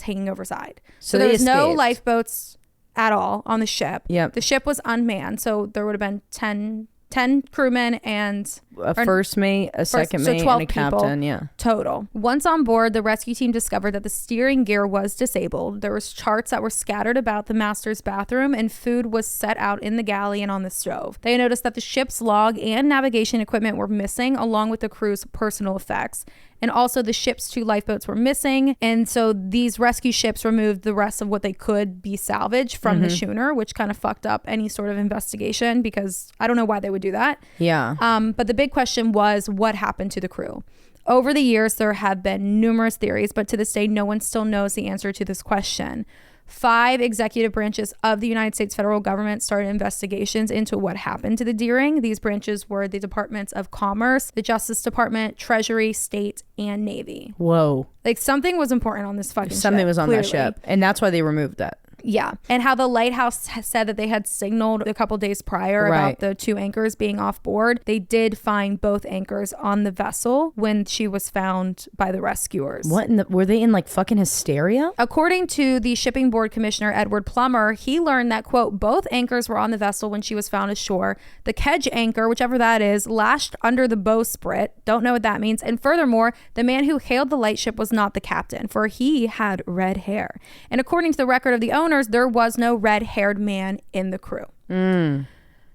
hanging overside. So there was no lifeboats at all on the ship. Yep. The ship was unmanned, so there would have been 10 10 crewmen and a first mate, a second mate, and a captain. Yeah. Total. Once on board, the rescue team discovered that the steering gear was disabled. There was charts that were scattered about the master's bathroom, and food was set out in the galley and on the stove. They noticed that the ship's log and navigation equipment were missing, along with the crew's personal effects. And also the ship's 2 lifeboats were missing. And so these rescue ships removed the rest of what they could be salvaged from the schooner, which kind of fucked up any sort of investigation, because I don't know why they would do that. Yeah. But the big question was, what happened to the crew? Over the years, there have been numerous theories, but to this day, no one still knows the answer to this question. 5 executive branches of the United States federal government started investigations into what happened to the Deering. These branches were the Departments of Commerce, the Justice Department, Treasury, State, and Navy. Whoa. Like, something was important on this fucking ship. Something was on clearly. that ship. And that's why they removed that. Yeah. And how the lighthouse said that they had signaled a couple days prior about the 2 anchors being off board. They did find both anchors on the vessel when she was found by the rescuers. What were they in like fucking hysteria? According to the shipping board commissioner, Edward Plummer, he learned that, quote, both anchors were on the vessel when she was found ashore. The kedge anchor, whichever that is, lashed under the bowsprit. Don't know what that means. And furthermore, the man who hailed the lightship was not the captain, for he had red hair. And according to the record of the owners, there was no red-haired man in the crew.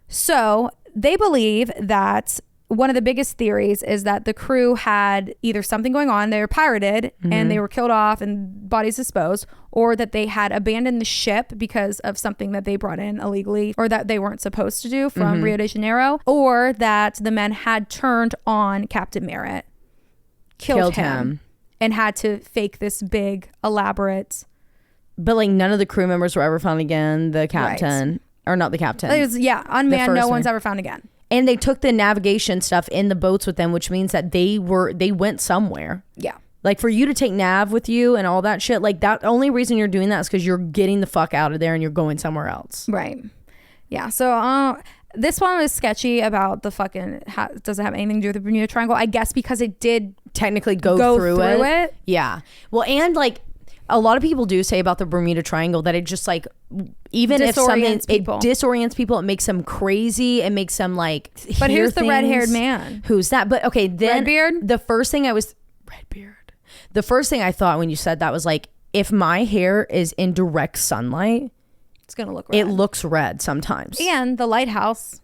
So they believe that one of the biggest theories is that the crew had either something going on, they were pirated and they were killed off and bodies disposed, or that they had abandoned the ship because of something that they brought in illegally or that they weren't supposed to do from Rio de Janeiro, or that the men had turned on Captain Merritt, killed him, and had to fake this big, elaborate... But like none of the crew members were ever found again. The captain, or not the captain. It was, unmanned. No one's ever found again. And they took the navigation stuff in the boats with them, which means that they went somewhere. Yeah. Like for you to take nav with you and all that shit, like that only reason you're doing that is because you're getting the fuck out of there and you're going somewhere else. Right. Yeah. So this one was sketchy about the fucking, does it have anything to do with the Bermuda Triangle? I guess because it did technically go through it. Yeah. Well, and like, a lot of people do say about the Bermuda Triangle that it just like, even if something, it disorients people, it makes them crazy, it makes them like, but here's the red-haired man. Who's that? But okay, then Redbeard? The first thing I thought when you said that was like, if my hair is in direct sunlight, it's gonna look red. It looks red sometimes. And the lighthouse,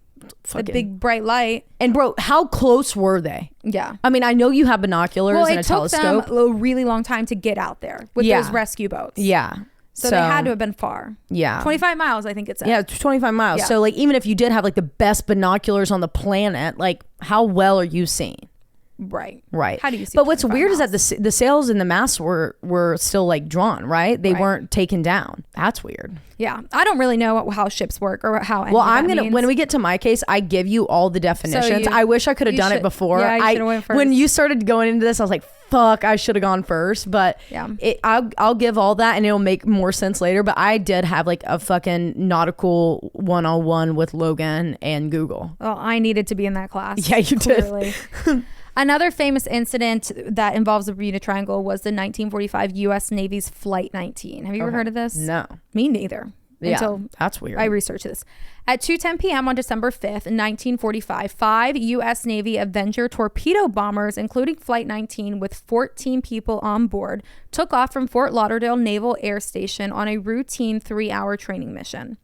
the big bright light. And bro, how close were they? Yeah. I mean, I know you have binoculars and a telescope. It took them a really long time to get out there with those rescue boats. Yeah. So they had to have been far. Yeah. 25 miles, I think it said. Yeah, 25 miles. Yeah. So like, even if you did have like the best binoculars on the planet, like how well are you seeing? Right. How do you see? But what's weird miles? is that the sails and the masts were still like drawn, right? They weren't taken down. That's weird. Yeah. I don't really know how ships work or how any means. When we get to my case, I give you all the definitions. I wish I could have done it before. Yeah, you should have went first. When you started going into this, I was like, fuck, I should have gone first. But yeah, I'll give all that and it'll make more sense later. But I did have like a fucking nautical 101 with Logan and Google. Well, I needed to be in that class. Yeah, you clearly did. Another famous incident that involves the Bermuda Triangle was the 1945 U.S. Navy's Flight 19. Have you ever heard of this? No. Me neither. Yeah, until that's weird. I researched this. At 2:10 p.m. on December 5th, 1945, 5 U.S. Navy Avenger torpedo bombers, including Flight 19 with 14 people on board, took off from Fort Lauderdale Naval Air Station on a routine 3-hour training mission.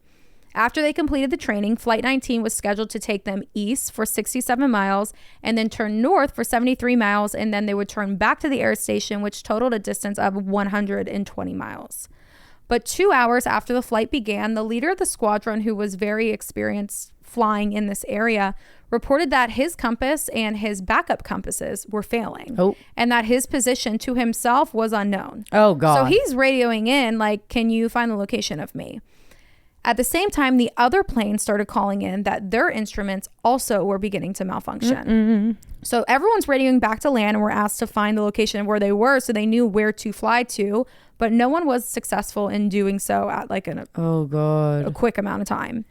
After they completed the training, Flight 19 was scheduled to take them east for 67 miles and then turn north for 73 miles, and then they would turn back to the air station, which totaled a distance of 120 miles. But 2 hours after the flight began, the leader of the squadron, who was very experienced flying in this area, reported that his compass and his backup compasses were failing and that his position to himself was unknown. Oh, God. So he's radioing in like, can you find the location of me? At the same time, the other planes started calling in that their instruments also were beginning to malfunction. So everyone's radioing back to land and were asked to find the location of where they were so they knew where to fly to, but no one was successful in doing so at like a quick amount of time.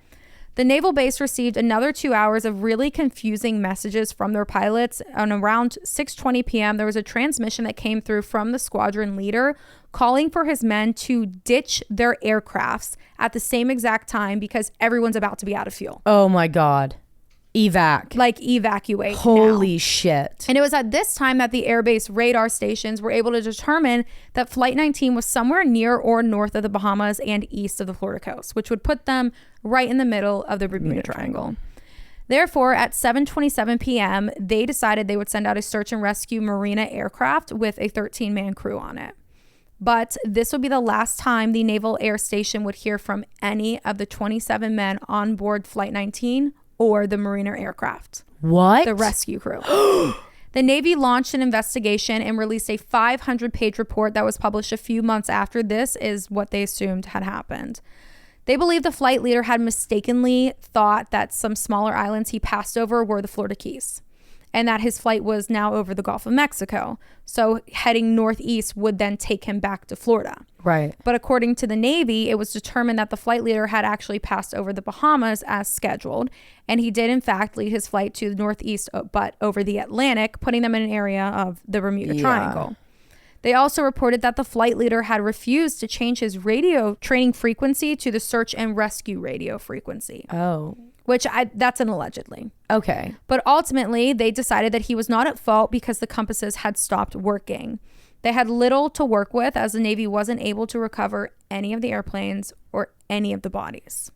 The naval base received another 2 hours of really confusing messages from their pilots. And around 6:20 p.m., there was a transmission that came through from the squadron leader calling for his men to ditch their aircrafts at the same exact time because everyone's about to be out of fuel. Oh my God. evacuate. Holy shit. And it was at this time that the airbase radar stations were able to determine that Flight 19 was somewhere near or north of the Bahamas and east of the Florida coast, which would put them right in the middle of the Bermuda Triangle. Therefore, at 7:27 p.m., they decided they would send out a search and rescue Marina aircraft with a 13-man crew on it. But this would be the last time the Naval Air Station would hear from any of the 27 men on board Flight 19 or the Marina aircraft. What? The rescue crew. The Navy launched an investigation and released a 500-page report that was published a few months after this is what they assumed had happened. They believe the flight leader had mistakenly thought that some smaller islands he passed over were the Florida Keys, and that his flight was now over the Gulf of Mexico. So heading northeast would then take him back to Florida. Right. But according to the Navy, it was determined that the flight leader had actually passed over the Bahamas as scheduled. And he did, in fact, lead his flight to the northeast, but over the Atlantic, putting them in an area of the Bermuda Triangle. They also reported that the flight leader had refused to change his radio training frequency to the search and rescue radio frequency. Oh. Which that's an allegedly. Okay. But ultimately, they decided that he was not at fault because the compasses had stopped working. They had little to work with as the Navy wasn't able to recover any of the airplanes or any of the bodies.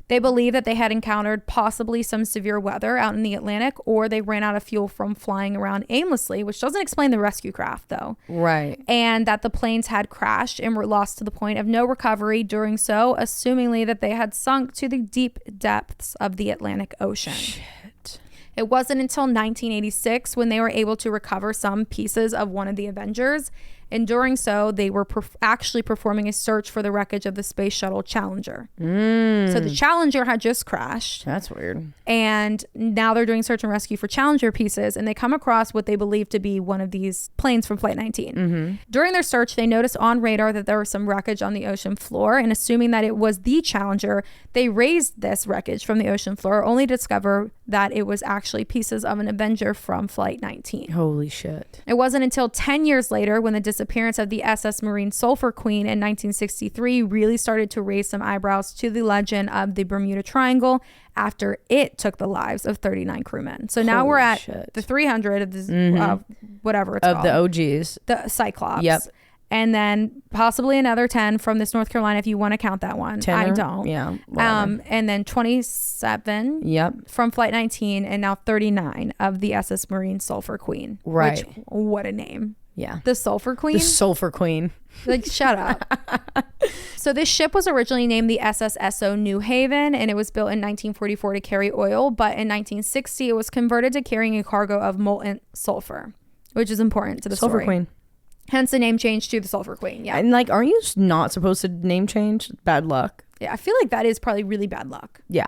They believe that they had encountered possibly some severe weather out in the Atlantic, or they ran out of fuel from flying around aimlessly, which doesn't explain the rescue craft though. Right. And that the planes had crashed and were lost to the point of no recovery, doing so assumingly that they had sunk to the deep depths of the Atlantic Ocean. Shit. It wasn't until 1986 when they were able to recover some pieces of one of the Avengers. And during so, they were actually performing a search for the wreckage of the Space Shuttle Challenger. So the Challenger had just crashed. That's weird. And now they're doing search and rescue for Challenger pieces. And they come across what they believe to be one of these planes from Flight 19. During their search, they noticed on radar that there was some wreckage on the ocean floor. And assuming that it was the Challenger, they raised this wreckage from the ocean floor, only to discover that it was actually pieces of an Avenger from Flight 19. Holy shit. It wasn't until 10 years later when the disappearance of the SS Marine Sulphur Queen in 1963 really started to raise some eyebrows to the legend of the Bermuda Triangle after it took the lives of 39 crewmen. So now we're at the 300 of this, whatever it's called. Of the OGs. The Cyclops. Yep. And then possibly another 10 from this North Carolina, if you want to count that one. 10 I don't. Yeah. And then 27 from Flight 19, and now 39 of the SS Marine Sulphur Queen. Right. Which, what a name. Yeah. The Sulphur Queen? The Sulphur Queen. Like, shut up. So this ship was originally named the SS Esso New Haven, and it was built in 1944 to carry oil. But in 1960, it was converted to carrying a cargo of molten sulfur, which is important to the Sulphur story. Queen. Hence the name change to the Sulphur Queen. Yeah. And like, aren't you not supposed to name change? Bad luck. Yeah, I feel like that is probably really bad luck. Yeah.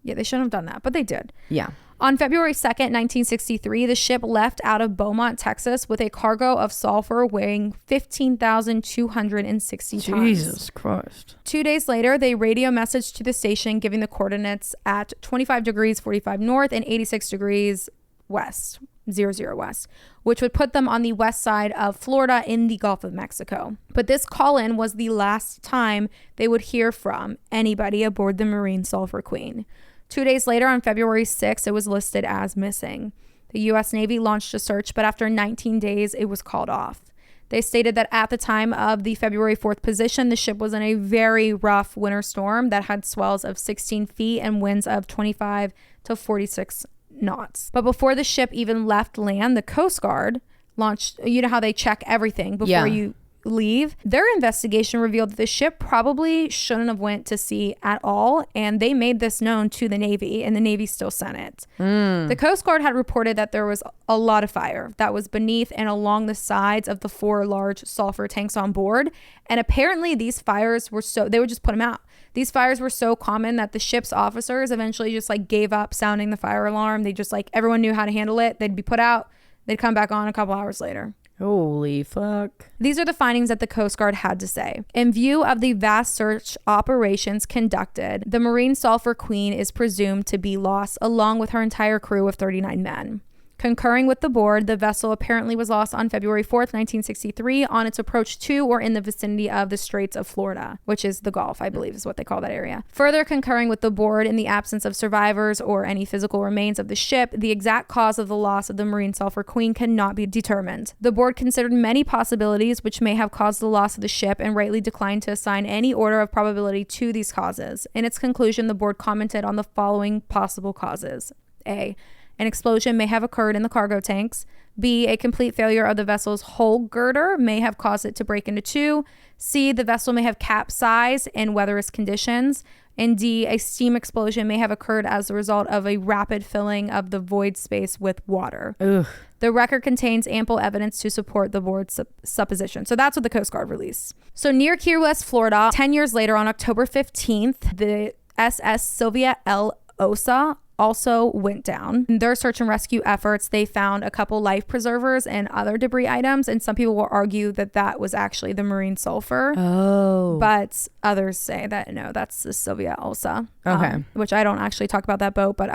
Yeah, they shouldn't have done that, but they did. Yeah. On February 2nd, 1963, the ship left out of Beaumont, Texas with a cargo of sulfur weighing 15,260 tons. Jesus Christ. 2 days later, they radio messaged to the station giving the coordinates at 25 degrees 45 north and 86 degrees west, 00 west, which would put them on the west side of Florida in the Gulf of Mexico. But this call-in was the last time they would hear from anybody aboard the Marine Sulphur Queen. 2 days later, on February 6th, it was listed as missing. The U.S. Navy launched a search, but after 19 days, it was called off. They stated that at the time of the February 4th position, the ship was in a very rough winter storm that had swells of 16 feet and winds of 25 to 46 knots. But before the ship even left land, the Coast Guard launched, you know how they check everything before you leave. Their investigation revealed that the ship probably shouldn't have went to sea at all, and they made this known to the Navy, and the Navy still sent it. The Coast Guard had reported that there was a lot of fire that was beneath and along the sides of the 4 large sulfur tanks on board, and apparently these fires were they would just put them out. These fires were so common that the ship's officers eventually just like gave up sounding the fire alarm. They just like, everyone knew how to handle it. They'd be put out, they'd come back on a couple hours later. Holy fuck. These are the findings that the Coast Guard had to say. In view of the vast search operations conducted, the Marine Sulphur Queen is presumed to be lost along with her entire crew of 39 men. Concurring with the board, the vessel apparently was lost on February 4th, 1963 on its approach to or in the vicinity of the Straits of Florida, which is the Gulf, I believe is what they call that area. Further concurring with the board, in the absence of survivors or any physical remains of the ship, the exact cause of the loss of the Marine Sulphur Queen cannot be determined. The board considered many possibilities which may have caused the loss of the ship and rightly declined to assign any order of probability to these causes. In its conclusion, the board commented on the following possible causes. A. An explosion may have occurred in the cargo tanks. B. A complete failure of the vessel's hull girder may have caused it to break into two. C. The vessel may have capsized in weatherless conditions. And D. A steam explosion may have occurred as a result of a rapid filling of the void space with water. Ugh. The record contains ample evidence to support the board's supposition. So that's what the Coast Guard released. So near Key West, Florida, 10 years later on October 15th, the SS Sylvia L. Osa also went down. In their search and rescue efforts, they found a couple life preservers and other debris items, and some people will argue that that was actually the marine sulfur. Oh. But others say that no, that's the Sylvia Osa. Okay. Which I don't actually talk about that boat, but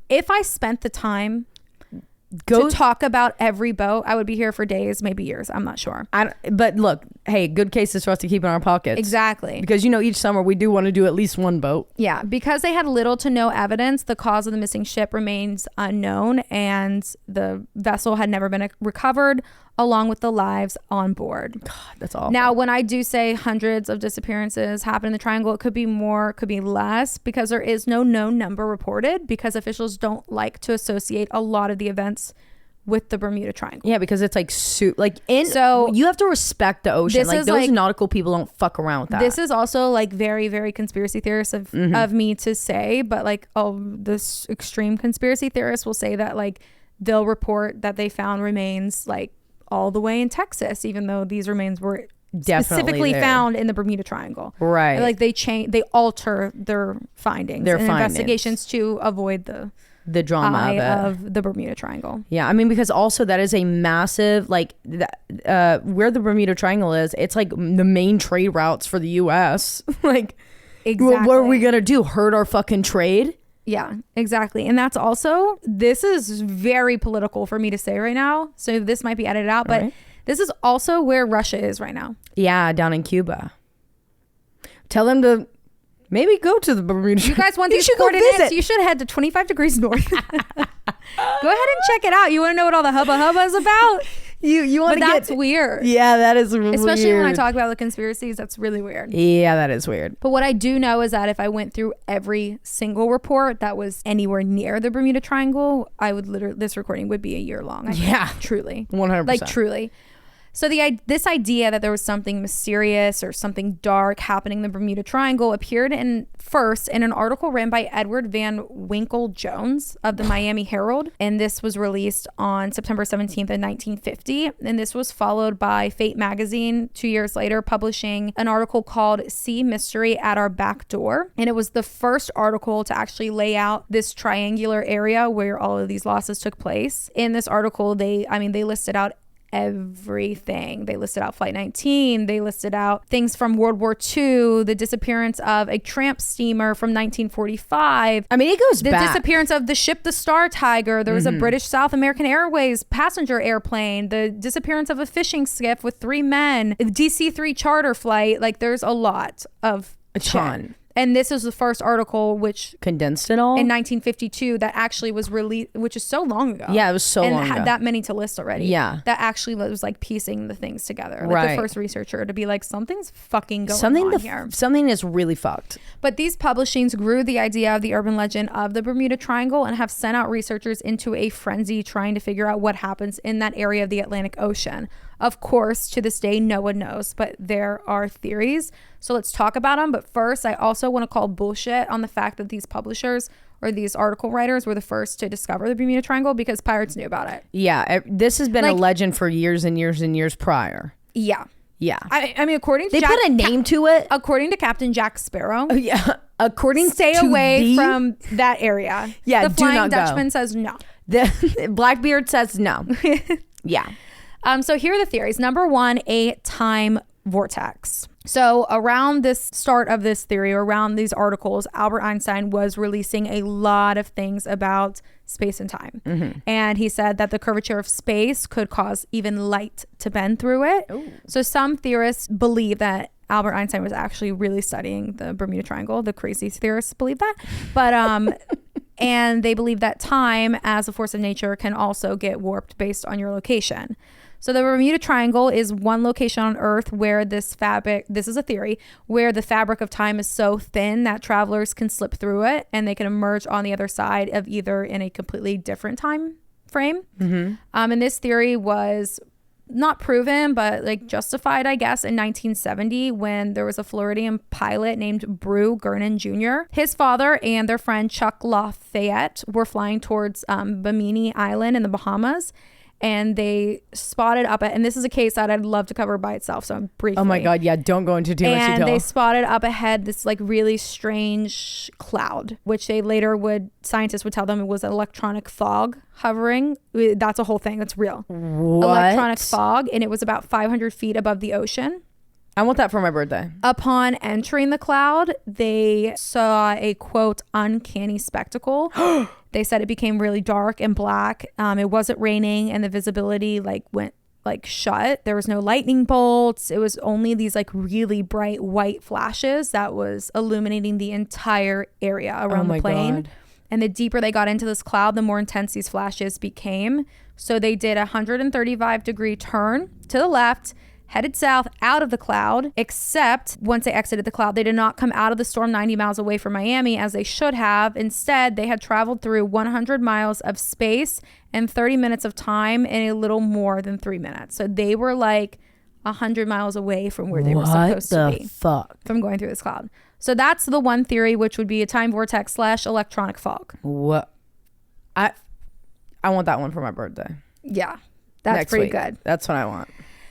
if I spent the time to talk about every boat, I would be here for days, maybe years. I'm not sure. But look, hey, good cases for us to keep in our pockets. Exactly. Because, you know, each summer we do want to do at least one boat. Yeah. Because they had little to no evidence, the cause of the missing ship remains unknown, and the vessel had never been recovered, along with the lives on board. God, that's awful. Now, when I do say hundreds of disappearances happen in the triangle, it could be more, could be less, because there is no known number reported, because officials don't like to associate a lot of the events with the Bermuda Triangle. Yeah, because it's like so you have to respect the ocean. Like those nautical people don't fuck around with that. This is also like very, very conspiracy theorist of me to say, but like this extreme conspiracy theorists will say that like they'll report that they found remains like all the way in Texas, even though these remains were specifically found in the Bermuda Triangle. Right. Like they alter their findings and investigations to avoid the drama of the Bermuda Triangle. Yeah, I mean, because also that is a massive, like, where the Bermuda Triangle is, it's like the main trade routes for the U.S. Like, exactly. What are we gonna do? Hurt our fucking trade? Yeah, exactly. And that's also, this is very political for me to say right now, so this might be edited out, but this is also where Russia is right now. Yeah, down in Cuba. Tell them to maybe go to the Bermuda. You guys want these coordinates? You should head to 25 degrees north. Go ahead and check it out. You want to know what all the hubba is about? You want to get... That's weird. Yeah, that is weird. Especially when I talk about the conspiracies, that's really weird. Yeah, that is weird. But what I do know is that if I went through every single report that was anywhere near the Bermuda Triangle, I would this recording would be a year long. I think, truly. 100%. Like, truly. So this idea that there was something mysterious or something dark happening in the Bermuda Triangle appeared first in an article written by Edward Van Winkle Jones of the Miami Herald, and this was released on September 17th in 1950. And this was followed by Fate magazine 2 years later, publishing an article called "Sea Mystery at Our Back Door," and it was the first article to actually lay out this triangular area where all of these losses took place. In this article, they listed out everything. They listed out Flight 19. They listed out things from World War II, the disappearance of a tramp steamer from 1945. I mean, it goes back. The disappearance of the ship, the Star Tiger. There was a British South American Airways passenger airplane. The disappearance of a fishing skiff with 3 men. The DC-3 charter flight. Like, there's a lot of a ton. And this is the first article which condensed it all in 1952 that actually was released, which is so long ago. Yeah, it was so long ago. And had that many to list already. Yeah. That actually was like piecing the things together. Like right. The first researcher to be like, something's fucking going on here. Something is really fucked. But these publishings grew the idea of the urban legend of the Bermuda Triangle and have sent out researchers into a frenzy trying to figure out what happens in that area of the Atlantic Ocean. Of course, to this day, no one knows, but there are theories. So let's talk about them. But first, I also want to call bullshit on the fact that these publishers or these article writers were the first to discover the Bermuda Triangle, because pirates knew about it. Yeah, this has been a legend for years and years and years prior. Yeah. Yeah. I mean, according to they put a name to it. According to Captain Jack Sparrow. Yeah. Stay away from that area. Yeah. The Flying Dutchman says no. The Blackbeard says no. Yeah. So here are the theories. Number 1, a time vortex. So around this start of this theory, or around these articles, Albert Einstein was releasing a lot of things about space and time. And he said that the curvature of space could cause even light to bend through it. Ooh. So some theorists believe that Albert Einstein was actually really studying the Bermuda Triangle. The crazy theorists believe that. But and they believe that time as a force of nature can also get warped based on your location. So the Bermuda Triangle is one location on Earth where this is a theory, where the fabric of time is so thin that travelers can slip through it and they can emerge on the other side of either in a completely different time frame. And this theory was not proven, but like justified, I guess, in 1970 when there was a Floridian pilot named Brew Gernon Jr. His father and their friend Chuck Lafayette were flying towards Bimini Island in the Bahamas. And they spotted up and this is a case that I'd love to cover by itself, so briefly. Oh my God, yeah, don't go into too much detail. And they spotted up ahead this like really strange cloud, which scientists would tell them it was electronic fog hovering. That's a whole thing, that's real. What? Electronic fog, and it was about 500 feet above the ocean. I want that for my birthday. Upon entering the cloud, they saw a, quote, uncanny spectacle. They said it became really dark and black. It wasn't raining and the visibility went shut. There was no lightning bolts. It was only these really bright white flashes that was illuminating the entire area around the plane. God. And the deeper they got into this cloud, the more intense these flashes became. So they did a 135-degree turn to the left, headed south out of the cloud, except once they exited the cloud, they did not come out of the storm 90 miles away from Miami as they should have. Instead, they had traveled through 100 miles of space and 30 minutes of time in a little more than 3 minutes. So they were 100 miles away from where they were supposed to be. Fuck? From going through this cloud. So that's the one theory, which would be a time vortex / electronic fog. What? I want that one for my birthday. Yeah, that's Next pretty week. good. That's what I want.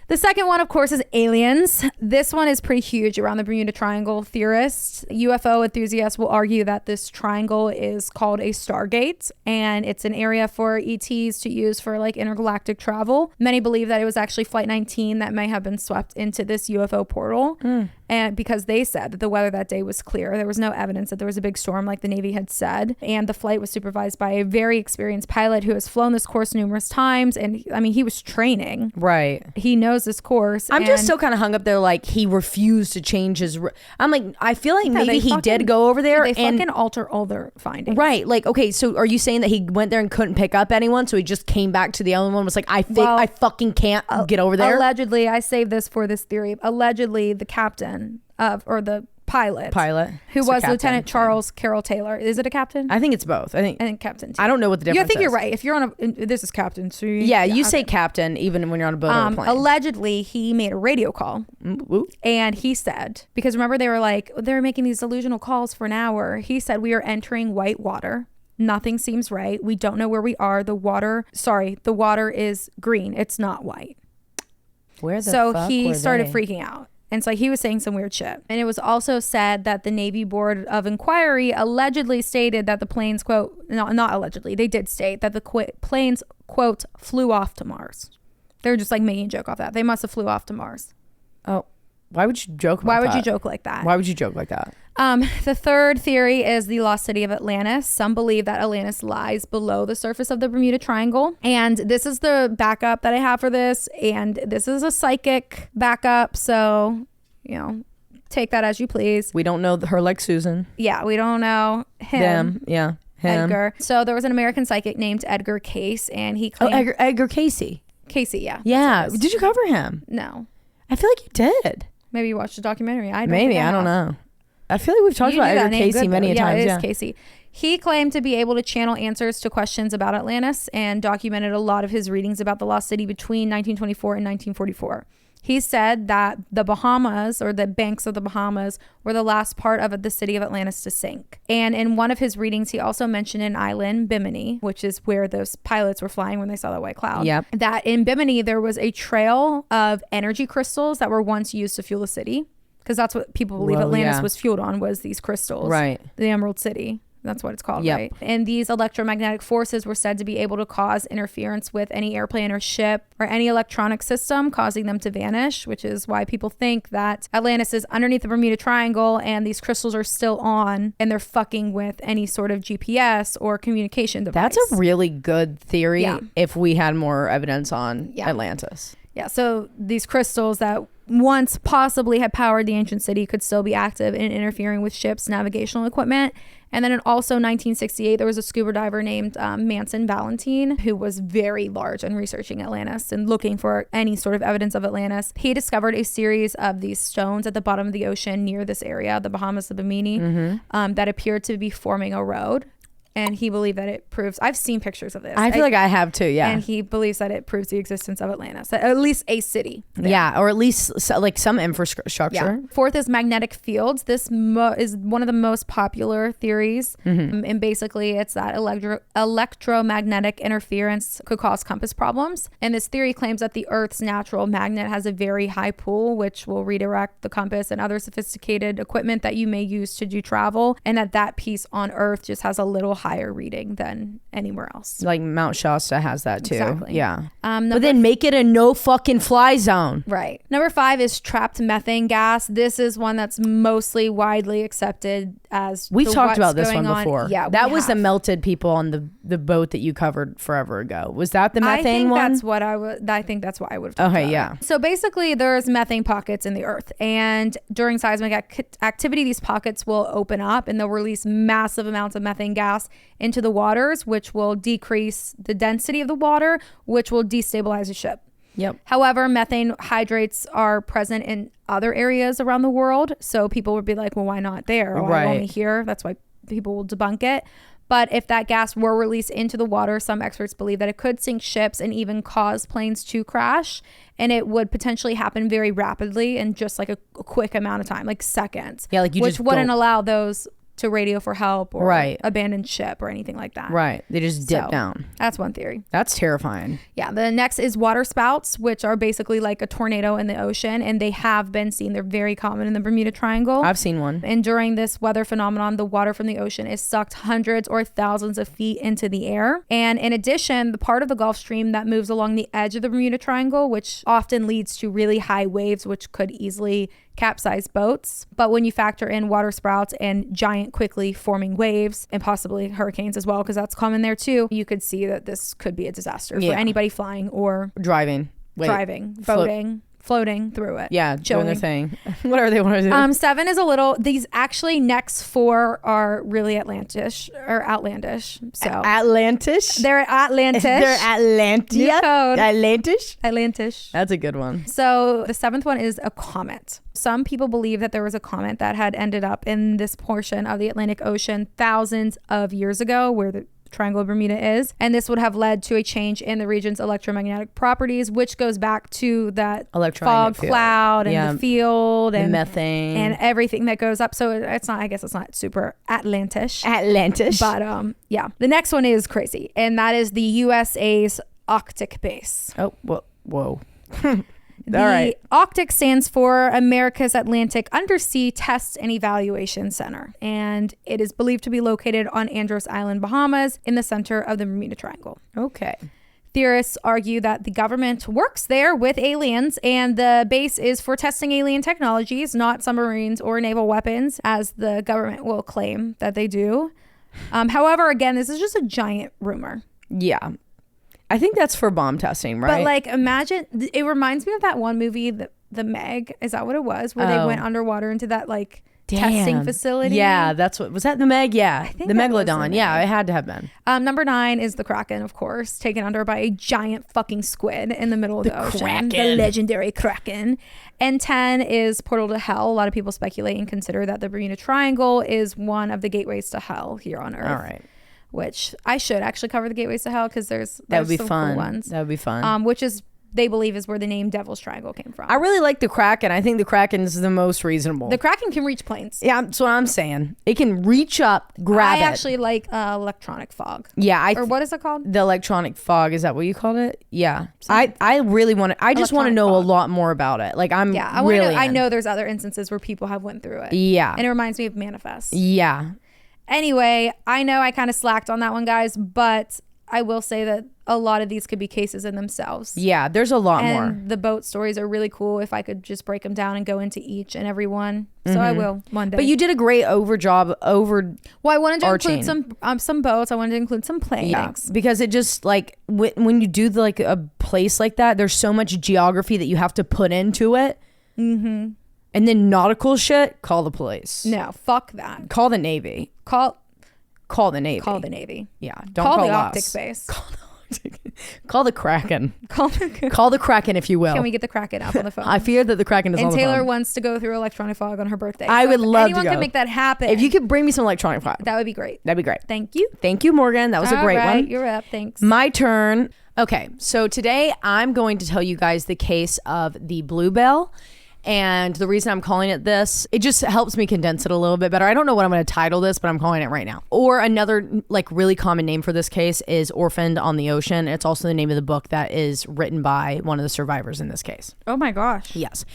The second one, of course, is aliens. This one is pretty huge around the Bermuda Triangle. Theorists, UFO enthusiasts will argue that this triangle is called a Stargate, and it's an area for ETs to use for intergalactic travel. Many believe that it was actually Flight 19 that may have been swept into this UFO portal. And because they said that the weather that day was clear, there was no evidence that there was a big storm like the Navy had said. And the flight was supervised by a very experienced pilot who has flown this course numerous times. And he was training. Right. He knows this course. I'm just still kind of hung up there he refused to change his... I'm I feel like maybe he did go over there. They fucking alter all their findings. Right. Okay, so are you saying that he went there and couldn't pick up anyone, so he just came back to the other one and was like, I fucking can't get over there? Allegedly, I saved this for this theory. Allegedly, the captain or the pilot who was Lieutenant Charles Carroll Taylor. Is it a captain? I think it's both. I think captain too. I don't know what the difference is. I think you're right. If you're on this is captain. So you say captain even when you're on a boat or a plane. Allegedly, he made a radio call. And he said, because remember they were making these delusional calls for an hour. He said, we are entering white water. Nothing seems right. We don't know where we are. The water is green. It's not white. Where the fuck So he were started they? freaking out. And so he was saying some weird shit. And it was also said that the Navy Board of Inquiry allegedly stated that the planes, quote, not allegedly, they did state that the planes, quote, flew off to Mars. They were just making a joke off that. They must have flew off to Mars. Oh, why would you joke about that? Why would you joke like that? Why would you joke like that? The third theory is the lost city of Atlantis. Some believe that Atlantis lies below the surface of the Bermuda Triangle. And this is the backup that I have for this. And this is a psychic backup. So, take that as you please. We don't know her like Susan. Yeah, we don't know him. Them. Yeah. Him. Edgar. So there was an American psychic named Edgar Cayce. And he claimed... Edgar Cayce. Cayce, yeah. Yeah. Did you cover him? No. I feel like you did. Maybe you watched the documentary. I don't know. I feel like we've talked about Edgar Cayce many times. Yeah, it is Cayce. He claimed to be able to channel answers to questions about Atlantis and documented a lot of his readings about the lost city between 1924 and 1944. He said that the Bahamas, or the banks of the Bahamas, were the last part of the city of Atlantis to sink. And in one of his readings, he also mentioned an island, Bimini, which is where those pilots were flying when they saw the white cloud. Yep. That in Bimini, there was a trail of energy crystals that were once used to fuel the city. Because that's what people believe Atlantis was fueled on, was these crystals. Right. The Emerald City. That's what it's called, Yep. right? And these electromagnetic forces were said to be able to cause interference with any airplane or ship or any electronic system, causing them to vanish, which is why people think that Atlantis is underneath the Bermuda Triangle and these crystals are still on and they're fucking with any sort of GPS or communication device. That's a really good theory. Yeah. If we had more evidence on Atlantis. Yeah, so these crystals that once possibly had powered the ancient city could still be active in interfering with ships' navigational equipment. And then in also 1968, there was a scuba diver named Manson Valentine, who was very large in researching Atlantis and looking for any sort of evidence of Atlantis. He discovered a series of these stones at the bottom of the ocean near this area, the Bahamas of Bimini, that appeared to be forming a road. And he believed that it proves, I've seen pictures of this. I feel like I have too, yeah. And he believes that it proves the existence of Atlantis, at least a city there. Yeah, or at least like some infrastructure. Yeah. Fourth is magnetic fields. This is one of the most popular theories. And basically it's that electromagnetic interference could cause compass problems. And this theory claims that the Earth's natural magnet has a very high pull, which will redirect the compass and other sophisticated equipment that you may use to do travel. And that piece on Earth just has a little higher reading than anywhere else. Like Mount Shasta has that too. Exactly. Yeah. But then make it a no fucking fly zone. Right. Number 5 is trapped methane gas. This is one that's mostly widely accepted as We've talked about this one before. Yeah, that was the melted people on the boat that you covered forever ago. Was that the methane one? I think that's what I would have talked about. Okay, yeah. So basically there's methane pockets in the earth, and during seismic activity these pockets will open up and they'll release massive amounts of methane gas into the waters, which will decrease the density of the water, which will destabilize the ship. Yep. However, methane hydrates are present in other areas around the world. So people would be like, well, why not there? Why only here? That's why people will debunk it. But if that gas were released into the water, some experts believe that it could sink ships and even cause planes to crash. And it would potentially happen very rapidly in just like a quick amount of time, like seconds. Yeah, like which wouldn't allow those to radio for help or right. abandon ship or anything like that. Right. They just dip down. That's one theory. That's terrifying. Yeah. The next is water spouts, which are basically like a tornado in the ocean, and they have been seen. They're very common in the Bermuda Triangle. I've seen one. And during this weather phenomenon, the water from the ocean is sucked hundreds or thousands of feet into the air. And in addition, the part of the Gulf Stream that moves along the edge of the Bermuda Triangle, which often leads to really high waves, which could easily capsize boats. But when you factor in water sprouts and giant quickly forming waves and possibly hurricanes as well, because that's common there too, you could see that this could be a disaster for anybody flying or driving, boating, floating through it. Yeah, doing their thing. Whatever they want to do. 7 is a little, these actually next 4 are really outlandish. So Atlantish? They're Atlantish. They're Atlantia? Atlantish? Atlantish. That's a good one. So the 7th one is a comet. Some people believe that there was a comet that had ended up in this portion of the Atlantic Ocean thousands of years ago, where the Triangle of Bermuda is, and this would have led to a change in the region's electromagnetic properties, which goes back to that fog cloud and the field and the methane and everything that goes up. So it's not, I guess it's not super Atlantish, but yeah. The next one is crazy, and that is the USA's Arctic base. Oh, whoa. The Arctic stands for America's Atlantic Undersea Test and Evaluation Center, and it is believed to be located on Andros Island, Bahamas, in the center of the Bermuda Triangle. Okay. Theorists argue that the government works there with aliens, and the base is for testing alien technologies, not submarines or naval weapons, as the government will claim that they do. However, again, this is just a giant rumor. Yeah. I think that's for bomb testing, right? But like, imagine, it reminds me of that one movie, the Meg. Is that what it was? Where they went underwater into that like testing facility. Yeah, that's what was that. The Meg. Yeah, the Megalodon. Yeah, it had to have been. Number 9 is the Kraken, of course, taken under by a giant fucking squid in the middle of the ocean. Kraken. The legendary Kraken. And 10 is Portal to Hell. A lot of people speculate and consider that the Bermuda Triangle is one of the gateways to hell here on Earth. All right. Which I should actually cover the gateways to hell, because there's that would be some fun. Cool ones. That would be fun. Which is, they believe, is where the name Devil's Triangle came from. I really like the Kraken. I think the Kraken is the most reasonable. The Kraken can reach planes. Yeah, that's what I'm saying. It can reach up, grab it. I actually like electronic fog. Yeah, or what is it called? The electronic fog. Is that what you called it? Yeah. I really want to. I just want to know a lot more about it. Like I know there's other instances where people have went through it. Yeah. And it reminds me of Manifest. Yeah. Anyway, I know I kind of slacked on that one, guys, but I will say that a lot of these could be cases in themselves. Yeah, there's a lot more. And the boat stories are really cool if I could just break them down and go into each and every one. So I will one day. But you did a great job. Well, I wanted to include some boats. I wanted to include some planes. Yeah, because it just like when you do like a place like that, there's so much geography that you have to put into it. Mm-hmm. And then nautical shit, call the police. No, fuck that. Call the Navy. Call the Navy. Call the Navy. Yeah, don't call the us. Optic Base. Call the Kraken. Call the Kraken, if you will. Can we get the Kraken up on the phone? I fear that the Kraken is on the phone. And Taylor wants to go through electronic fog on her birthday. I would love to go. Anyone can make that happen. If you could bring me some electronic fog. That would be great. That'd be great. Thank you. Thank you, Morgan. That was a great one. You're up. Thanks. My turn. Okay, so today I'm going to tell you guys the case of the Bluebelle. And the reason I'm calling it this, it just helps me condense it a little bit better. I don't know what I'm going to title this, but I'm calling it right now. Or another like really common name for this case is Orphaned on the Ocean. It's also the name of the book that is written by one of the survivors in this case. Oh my gosh. Yes.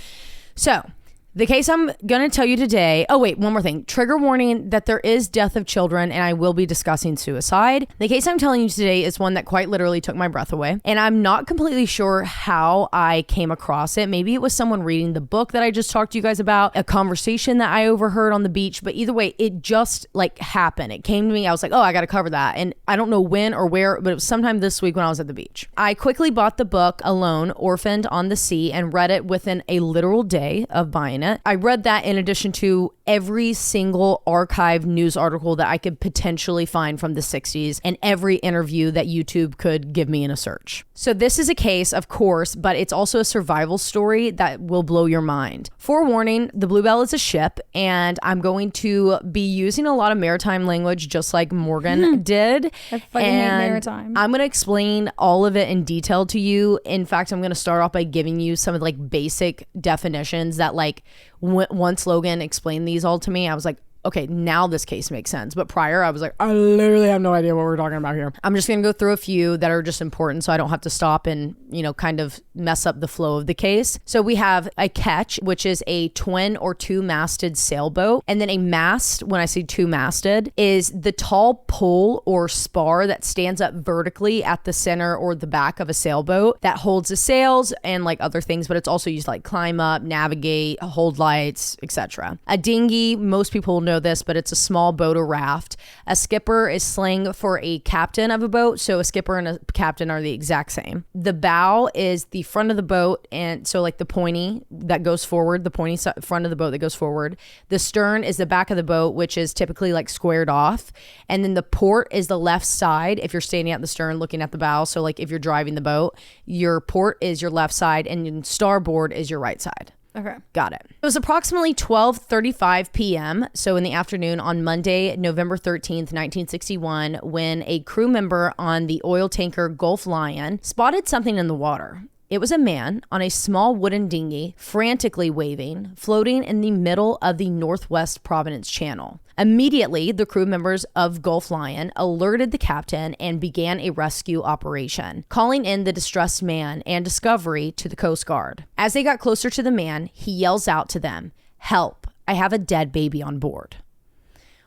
So the case I'm going to tell you today. Oh, wait, one more thing. Trigger warning that there is death of children, and I will be discussing suicide. The case I'm telling you today is one that quite literally took my breath away. And I'm not completely sure how I came across it. Maybe it was someone reading the book that I just talked to you guys about, a conversation that I overheard on the beach. But either way, it just like happened. It came to me. I was like, oh, I got to cover that. And I don't know when or where, but it was sometime this week when I was at the beach. I quickly bought the book Alone, Orphaned on the Sea, and read it within a literal day of buying it. I read that in addition to every single archived news article that I could potentially find from the 60s and every interview that YouTube could give me in a search. So this is a case, of course, but it's also a survival story that will blow your mind. Forewarning, the Bluebelle is a ship, and I'm going to be using a lot of maritime language just like Morgan did. I fucking hate maritime. I'm going to explain all of it in detail to you. In fact, I'm going to start off by giving you some of the like basic definitions that like once Logan explained these all to me, I was like, okay, now this case makes sense. But prior, I was like, I literally have no idea what we're talking about here. I'm just going to go through a few that are just important so I don't have to stop and, you know, kind of mess up the flow of the case. So we have a ketch, which is a twin or two-masted sailboat. And then a mast, when I say two-masted, is the tall pole or spar that stands up vertically at the center or the back of a sailboat that holds the sails and like other things, but it's also used to like climb up, navigate, hold lights, etc. A dinghy, most people know this, but it's a small boat or raft. A skipper is slang for a captain of a boat, so a skipper and a captain are the exact same. The bow is the front of the boat, and so like the pointy that goes forward, the pointy front of the boat that goes forward. The stern is the back of the boat, which is typically like squared off, and then the port is the left side if you're standing at the stern looking at the bow. So like if you're driving the boat, your port is your left side and your starboard is your right side. Okay. Got it. It was approximately 12:35 p.m., so in the afternoon on Monday, November 13th, 1961, when a crew member on the oil tanker Gulf Lion spotted something in the water. It was a man on a small wooden dinghy, frantically waving, floating in the middle of the Northwest Providence Channel. Immediately, the crew members of Gulf Lion alerted the captain and began a rescue operation, calling in the distressed man and Discovery to the Coast Guard. As they got closer to the man, he yells out to them, "Help, I have a dead baby on board."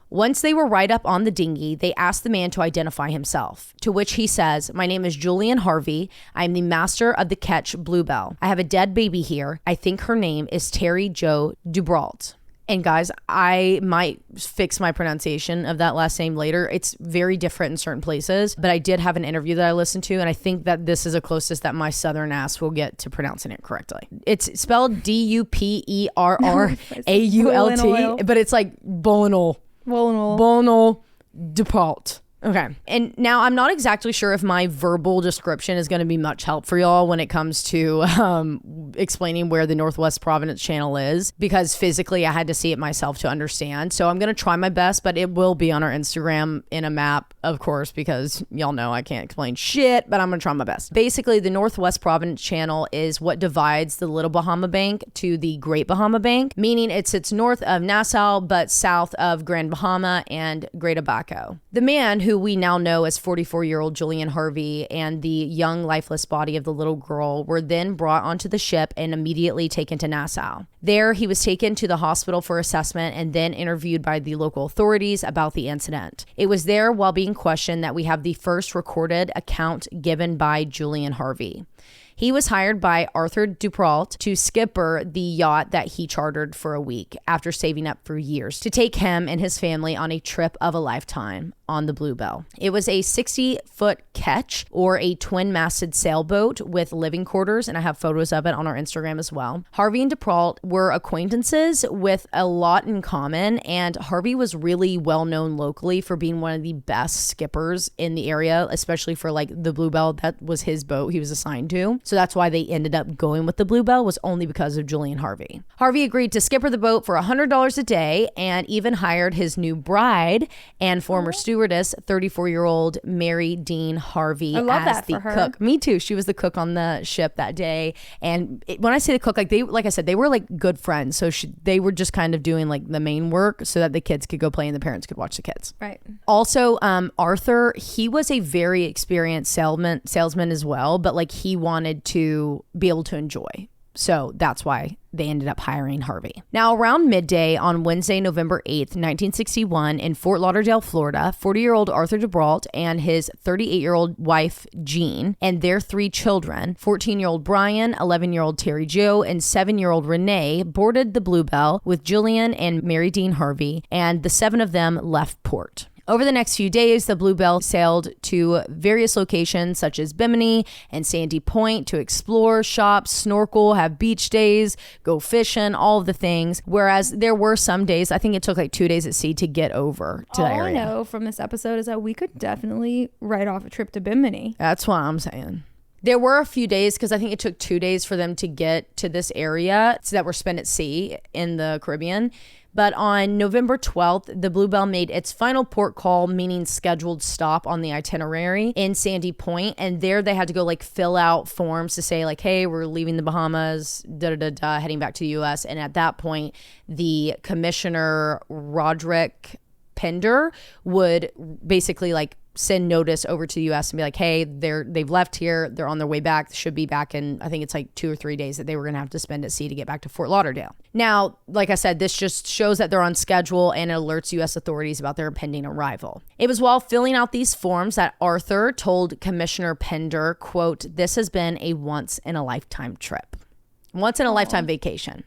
Once they were right up on the dinghy, they asked the man to identify himself, to which he says, "My name is Julian Harvey. I am the master of the ketch Bluebelle. I have a dead baby here. I think her name is Terry Jo Dupperault." And guys, I might fix my pronunciation of that last name later. It's very different in certain places, but I did have an interview that I listened to, and I think that this is the closest that my southern ass will get to pronouncing it correctly. It's spelled Dupperrault, but it's like Bolonol Dupperault. Okay. And now I'm not exactly sure if my verbal description is going to be much help for y'all when it comes to explaining where the Northwest Providence Channel is, because physically I had to see it myself to understand. So I'm going to try my best, but it will be on our Instagram in a map, of course, because y'all know I can't explain shit, but I'm going to try my best. Basically, the Northwest Providence Channel is what divides the Little Bahama Bank to the Great Bahama Bank, meaning it sits north of Nassau, but south of Grand Bahama and Great Abaco. The man who who we now know as 44-year-old Julian Harvey, and the young lifeless body of the little girl were then brought onto the ship and immediately taken to Nassau. There, he was taken to the hospital for assessment and then interviewed by the local authorities about the incident. It was there, while being questioned, that we have the first recorded account given by Julian Harvey. He was hired by Arthur Dupperault to skipper the yacht that he chartered for a week after saving up for years to take him and his family on a trip of a lifetime on the Bluebelle. It was a 60-foot ketch, or a twin-masted sailboat with living quarters, and I have photos of it on our Instagram as well. Harvey and Dupperault were acquaintances with a lot in common, and Harvey was really well known locally for being one of the best skippers in the area, especially for like the Bluebelle. That was his boat he was assigned to. So that's why they ended up going with the Bluebelle, was only because of Julian Harvey. Harvey agreed to skipper the boat for $100 a day, and even hired his new bride and former stewardess, 34-year-old Mary Dean Harvey, as the cook. Me too. She was the cook on the ship that day. And when I say the cook, like I said, they were like good friends. So they were just kind of doing like the main work so that the kids could go play and the parents could watch the kids. Right. Also, Arthur, he was a very experienced salesman as well, but like he wanted to be able to enjoy. So that's why they ended up hiring Harvey. Now, around midday on Wednesday, November 8th, 1961, in Fort Lauderdale, Florida, 40-year-old Arthur Dupperault and his 38-year-old wife, Jean, and their 3 children, 14-year-old Brian, 11-year-old Terry Jo, and 7-year-old Renee, boarded the Bluebelle with Julian and Mary Dean Harvey, and the 7 of them left port. Over the next few days, the Bluebelle sailed to various locations such as Bimini and Sandy Point to explore, shop, snorkel, have beach days, go fishing, all of the things. Whereas there were some days, I think it took like 2 days at sea to get over to that area. All I know from this episode is that we could definitely write off a trip to Bimini. That's what I'm saying. There were a few days, because I think it took 2 days for them to get to this area that were spent at sea in the Caribbean. But on November 12th, the Bluebelle made its final port call, meaning scheduled stop on the itinerary, in Sandy Point. And there they had to go like fill out forms to say like, hey, we're leaving the Bahamas, heading back to the U.S. And at that point, the commissioner, Roderick Pender, would basically like send notice over to the U.S. and be like, hey, they've left here. They're on their way back. Should be back in, I think it's like 2 or 3 days that they were going to have to spend at sea to get back to Fort Lauderdale. Now, like I said, this just shows that they're on schedule and it alerts U.S. authorities about their pending arrival. It was while filling out these forms that Arthur told Commissioner Pender, quote, "This has been a once-in-a-lifetime trip. Once-in-a-lifetime vacation."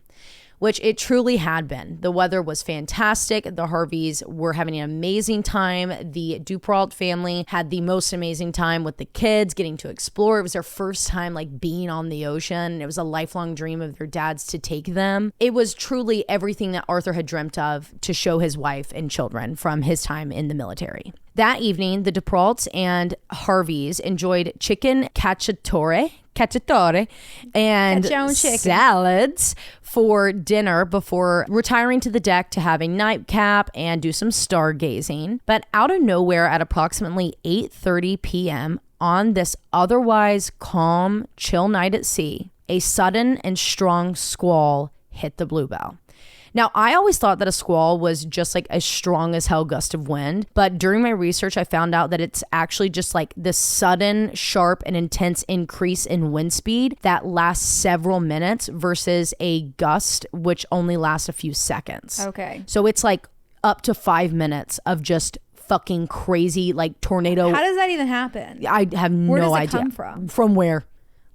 Which it truly had been. The weather was fantastic. The Harveys were having an amazing time. The Dupperault family had the most amazing time with the kids, getting to explore. It was their first time like being on the ocean. It was a lifelong dream of their dads to take them. It was truly everything that Arthur had dreamt of to show his wife and children from his time in the military. That evening, the Dupperaults and Harveys enjoyed chicken cacciatore and salads for dinner before retiring to the deck to have a nightcap and do some stargazing. But out of nowhere at approximately 8:30 p.m. on this otherwise calm, chill night at sea, a sudden and strong squall hit the Bluebelle. Now, I always thought that a squall was just like a strong as hell gust of wind, but during my research, I found out that it's actually just like this sudden, sharp, and intense increase in wind speed that lasts several minutes versus a gust, which only lasts a few seconds. Okay. So it's like up to 5 minutes of just fucking crazy, like tornado. How does that even happen? I have no idea. Where does it come from? From where?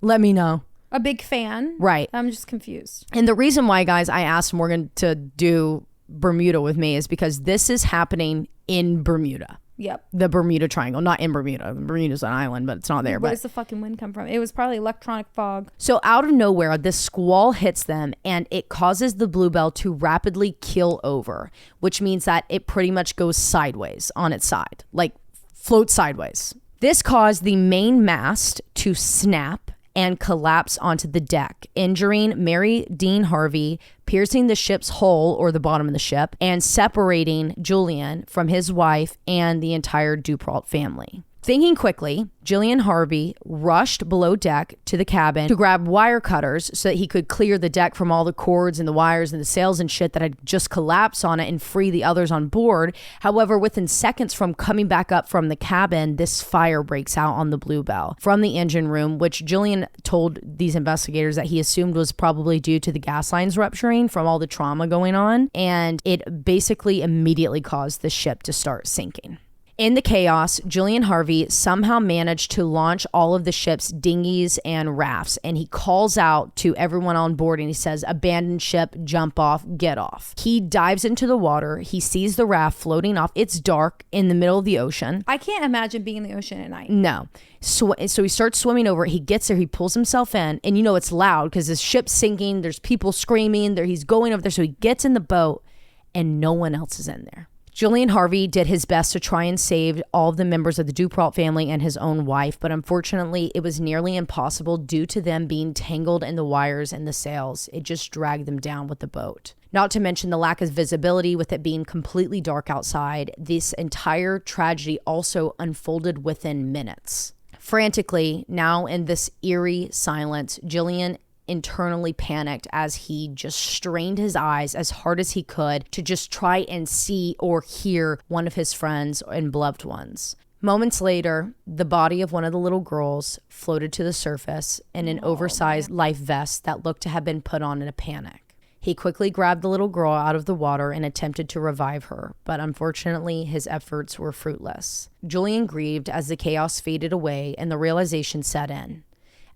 Let me know. A big fan? Right. I'm just confused. And the reason why, guys, I asked Morgan to do Bermuda with me is because this is happening in Bermuda. Yep. The Bermuda Triangle, not in Bermuda. Bermuda's an island, but it's not there. Where does the fucking wind come from? It was probably electronic fog. So out of nowhere, this squall hits them and it causes the Bluebelle to rapidly keel over, which means that it pretty much goes sideways on its side, like floats sideways. This caused the main mast to snap and collapse onto the deck, injuring Mary Dean Harvey, piercing the ship's hull, or the bottom of the ship, and separating Julian from his wife and the entire Dupperault family. Thinking quickly, Julian Harvey rushed below deck to the cabin to grab wire cutters so that he could clear the deck from all the cords and the wires and the sails and shit that had just collapsed on it and free the others on board. However, within seconds from coming back up from the cabin, this fire breaks out on the Bluebelle from the engine room, which Julian told these investigators that he assumed was probably due to the gas lines rupturing from all the trauma going on. And it basically immediately caused the ship to start sinking. In the chaos, Julian Harvey somehow managed to launch all of the ship's dinghies and rafts, and he calls out to everyone on board and he says, "Abandon ship, jump off, get off." He dives into the water. He sees the raft floating off. It's dark in the middle of the ocean. I can't imagine being in the ocean at night. No. So he starts swimming over. He gets there. He pulls himself in, and you know it's loud because the ship's sinking. There's people screaming. He's going over there. So he gets in the boat, and no one else is in there. Julian Harvey did his best to try and save all of the members of the Dupperault family and his own wife, but unfortunately it was nearly impossible due to them being tangled in the wires and the sails. It just dragged them down with the boat. Not to mention the lack of visibility with it being completely dark outside. This entire tragedy also unfolded within minutes. Frantically, now in this eerie silence, Julian internally panicked as he just strained his eyes as hard as he could to just try and see or hear one of his friends and loved ones. Moments later, the body of one of the little girls floated to the surface in an oversized life vest that looked to have been put on in a panic. He quickly grabbed the little girl out of the water and attempted to revive her, but unfortunately his efforts were fruitless. Julian grieved as the chaos faded away and the realization set in.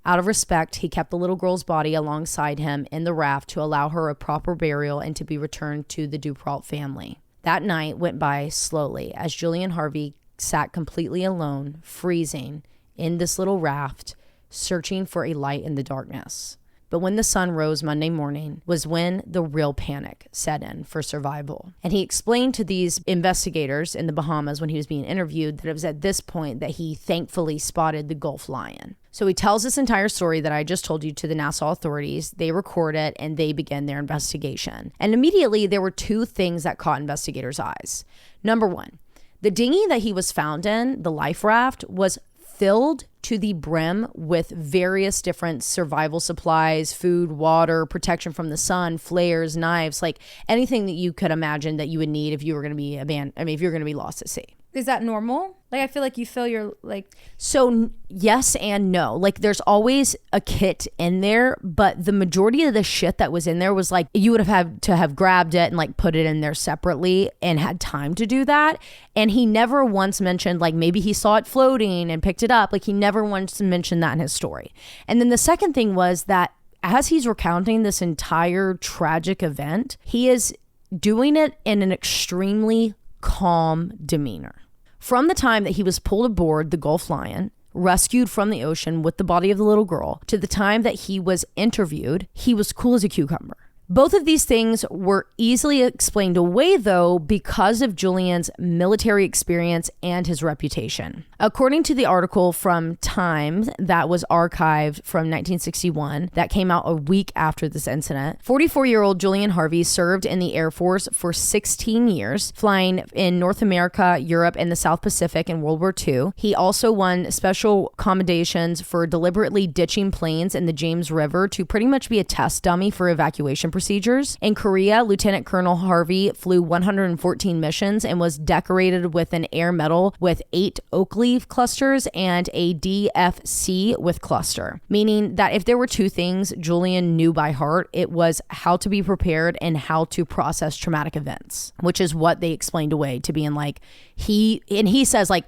Out of respect, he kept the little girl's body alongside him in the raft to allow her a proper burial and to be returned to the Dupperault family. That night went by slowly as Julian Harvey sat completely alone, freezing, in this little raft, searching for a light in the darkness. But when the sun rose Monday morning was when the real panic set in for survival. And he explained to these investigators in the Bahamas when he was being interviewed that it was at this point that he thankfully spotted the Gulf lion. So he tells this entire story that I just told you to the Nassau authorities. They record it and they begin their investigation. And immediately there were two things that caught investigators' eyes. Number one, the dinghy that he was found in, the life raft, was filled to the brim with various different survival supplies, food, water, protection from the sun, flares, knives, like anything that you could imagine that you would need if you were going to be if you're going to be lost at sea. Is that normal? Like, I feel like you fill your, like... So, yes and no. Like, there's always a kit in there, but the majority of the shit that was in there was, like, you would have had to have grabbed it and, like, put it in there separately and had time to do that. And he never once mentioned, like, maybe he saw it floating and picked it up. Like, he never once mentioned that in his story. And then the second thing was that as he's recounting this entire tragic event, he is doing it in an extremely calm demeanor. From the time that he was pulled aboard the Gulf Lion, rescued from the ocean with the body of the little girl, to the time that he was interviewed, he was cool as a cucumber. Both of these things were easily explained away, though, because of Julian's military experience and his reputation. According to the article from Time that was archived from 1961, that came out a week after this incident, 44-year-old Julian Harvey served in the Air Force for 16 years, flying in North America, Europe, and the South Pacific in World War II. He also won special commendations for deliberately ditching planes in the James River to pretty much be a test dummy for evacuation procedures. In Korea, Lieutenant Colonel Harvey flew 114 missions and was decorated with an air medal with 8 oak leaf clusters and a DFC with cluster, meaning that if there were two things Julian knew by heart, it was how to be prepared and how to process traumatic events, which is what they explained away to being like, he says, like,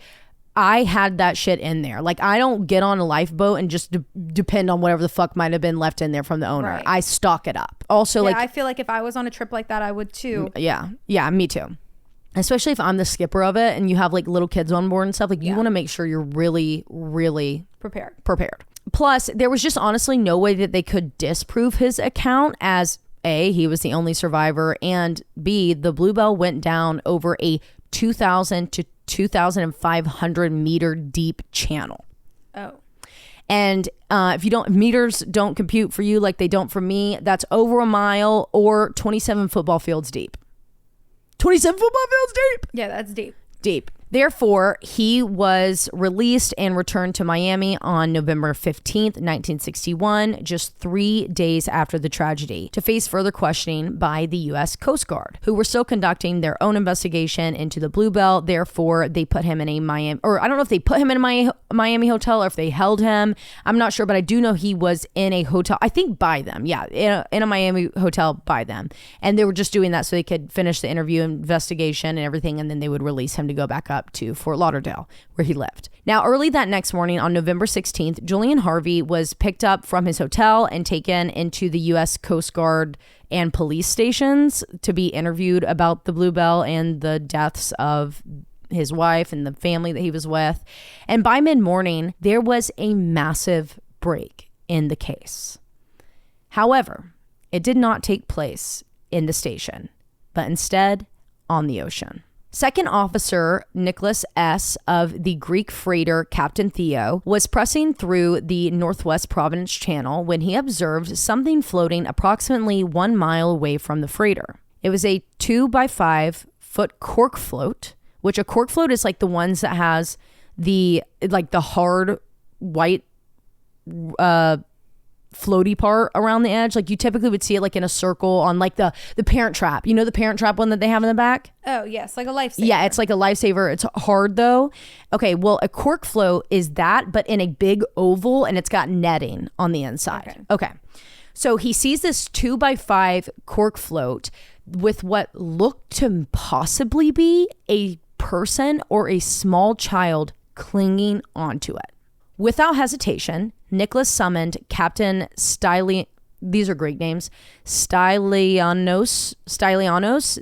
I had that shit in there. Like, I don't get on a lifeboat and just depend on whatever the fuck might have been left in there from the owner. Right. I stock it up. Also, yeah, like, I feel like if I was on a trip like that, I would too. Yeah, me too. Especially if I'm the skipper of it and you have like little kids on board and stuff. Like, you want to make sure you're really, really prepared. Plus, there was just honestly no way that they could disprove his account, as A, he was the only survivor, and B, the Bluebelle went down over a 2,000 to 2,500 meter deep channel. Oh. And if meters don't compute for you like they don't for me, that's over a mile or 27 football fields deep. 27 football fields deep? Yeah, that's deep. Deep. Therefore, he was released and returned to Miami on November 15th, 1961, just 3 days after the tragedy, to face further questioning by the U.S. Coast Guard, who were still conducting their own investigation into the Bluebelle. Therefore, they put him in a Miami, or I don't know if they put him in a Miami hotel or if they held him. I'm not sure, but I do know he was in a hotel, I think by them. Yeah, in a Miami hotel by them. And they were just doing that so they could finish the interview investigation and everything, and then they would release him to go back up to Fort Lauderdale, where he lived. Now, early that next morning on November 16th, Julian Harvey was picked up from his hotel and taken into the U.S. Coast Guard and police stations to be interviewed about the Bluebelle and the deaths of his wife and the family that he was with. And by mid-morning, there was a massive break in the case. However, it did not take place in the station, but instead on the ocean. Second Officer Nicholas S. of the Greek freighter Captain Theo was pressing through the Northwest Providence Channel when he observed something floating approximately 1 mile away from the freighter. It was a 2x5 foot cork float, which a cork float is like the ones that has the hard white floaty part around the edge. Like you typically would see it like in a circle on like the Parent Trap. You know the Parent Trap one that they have in the back? Oh, yes. Like a lifesaver. Yeah, it's like a lifesaver. It's hard though. Okay, well, a cork float is that, but in a big oval, and it's got netting on the inside. Okay. So he sees this 2x5 cork float with what looked to possibly be a person or a small child clinging onto it. Without hesitation, Nicholas summoned Captain these are Greek names, Stylianos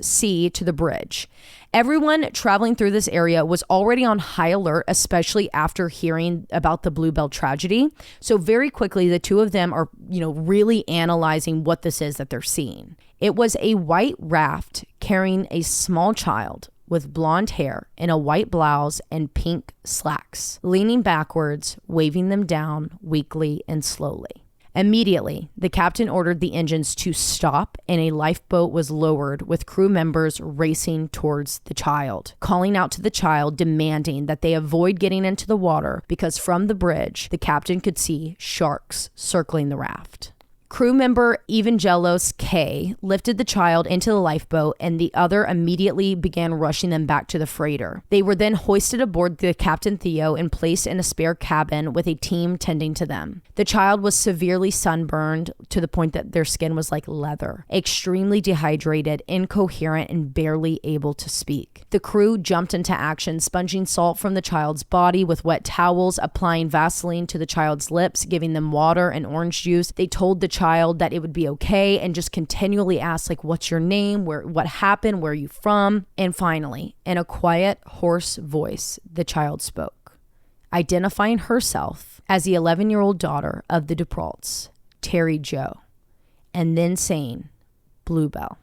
C to the bridge. Everyone traveling through this area was already on high alert, especially after hearing about the Bluebelle tragedy. So very quickly, the two of them are, really analyzing what this is that they're seeing. It was a white raft carrying a small child with blonde hair in a white blouse and pink slacks, leaning backwards, waving them down weakly and slowly. Immediately, the captain ordered the engines to stop and a lifeboat was lowered with crew members racing towards the child, calling out to the child, demanding that they avoid getting into the water because from the bridge, the captain could see sharks circling the raft. Crew member Evangelos K lifted the child into the lifeboat and the other immediately began rushing them back to the freighter. They were then hoisted aboard the Captain Theo and placed in a spare cabin with a team tending to them. The child was severely sunburned to the point that their skin was like leather, extremely dehydrated, incoherent, and barely able to speak. The crew jumped into action, sponging salt from the child's body with wet towels, applying Vaseline to the child's lips, giving them water and orange juice. They told the child that it would be okay and just continually asked, like, what's your name? What happened? Where are you from? And finally, in a quiet, hoarse voice, the child spoke, identifying herself as the 11-year-old daughter of the Dupperaults, Terry Jo, and then saying, Bluebelle.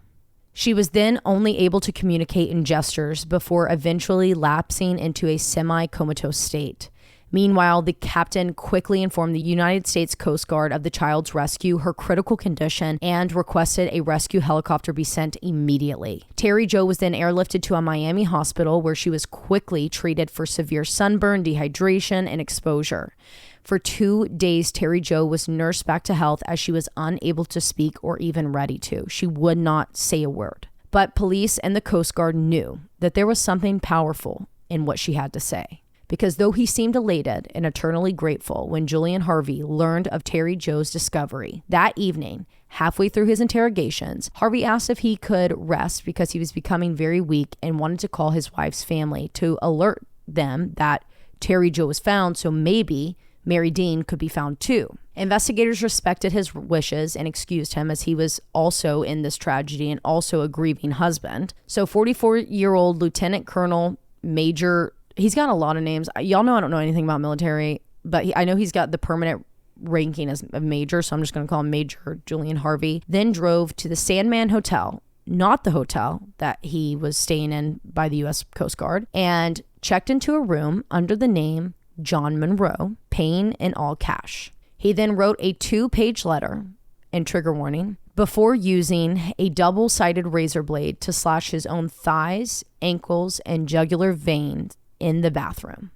She was then only able to communicate in gestures before eventually lapsing into a semi-comatose state. Meanwhile, the captain quickly informed the United States Coast Guard of the child's rescue, her critical condition, and requested a rescue helicopter be sent immediately. Terry Jo was then airlifted to a Miami hospital where she was quickly treated for severe sunburn, dehydration, and exposure. For 2 days, Terry Jo was nursed back to health as she was unable to speak or even ready to. She would not say a word. But police and the Coast Guard knew that there was something powerful in what she had to say. Because though he seemed elated and eternally grateful when Julian Harvey learned of Terry Jo's discovery, that evening, halfway through his interrogations, Harvey asked if he could rest because he was becoming very weak and wanted to call his wife's family to alert them that Terry Jo was found, so maybe Mary Dean could be found too. Investigators respected his wishes and excused him as he was also in this tragedy and also a grieving husband. So 44-year-old Lieutenant Colonel Major, he's got a lot of names. Y'all know I don't know anything about military, but I know he's got the permanent ranking as a major, so I'm just going to call him Major Julian Harvey, then drove to the Sandman Hotel, not the hotel that he was staying in by the U.S. Coast Guard, and checked into a room under the name John Monroe, paying in all cash. He then wrote a 2-page letter, and trigger warning, before using a double-sided razor blade to slash his own thighs, ankles, and jugular veins in the bathroom.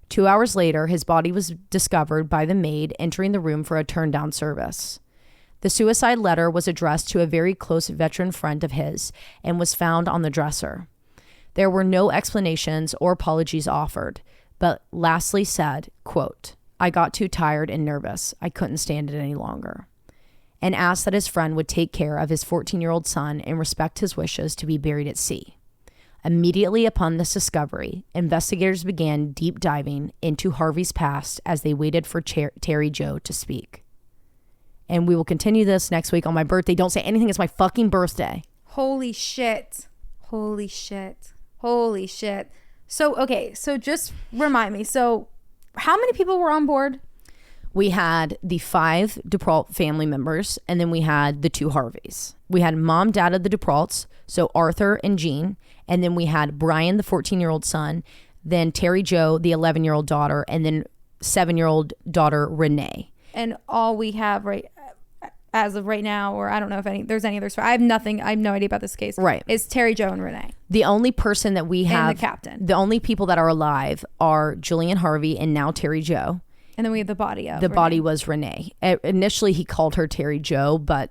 2 hours later, his body was discovered by the maid entering the room for a turn-down service. The suicide letter was addressed to a very close veteran friend of his and was found on the dresser. There were no explanations or apologies offered, but lastly said, quote, "I got too tired and nervous. I couldn't stand it any longer," and asked that his friend would take care of his 14-year-old son and respect his wishes to be buried at sea. Immediately upon this discovery, investigators began deep diving into Harvey's past as they waited for Terry Jo to speak. And we will continue this next week on my birthday. Don't say anything. It's my fucking birthday. Holy shit. Holy shit. Holy shit. So, okay. So just remind me. So how many people were on board? We had the 5 Dupperault family members, and then we had the 2 Harveys. We had mom, dad of the Dupperaults, so Arthur and Jean, and then we had Brian, the 14-year-old son, then Terry Jo, the 11-year-old daughter, and then 7-year-old daughter Renee. And all we have as of right now, or I don't know if there's any others. I have nothing. I have no idea about this case. Right. Is Terry Jo and Renee. The only person that we have, and the captain. The only people that are alive are Julian Harvey and now Terry Jo. And then we have the body of The Renee. body was Renee. Initially, he called her Terry Jo, but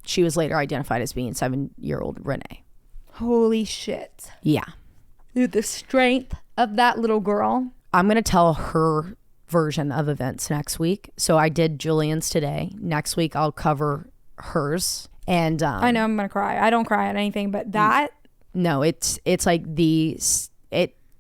she was later identified as being 7-year-old Renee. Holy shit. Yeah. Dude, the strength of that little girl. I'm going to tell her version of events next week. So I did Julian's today. Next week, I'll cover hers. And I know I'm going to cry. I don't cry at anything, but that. No, it's like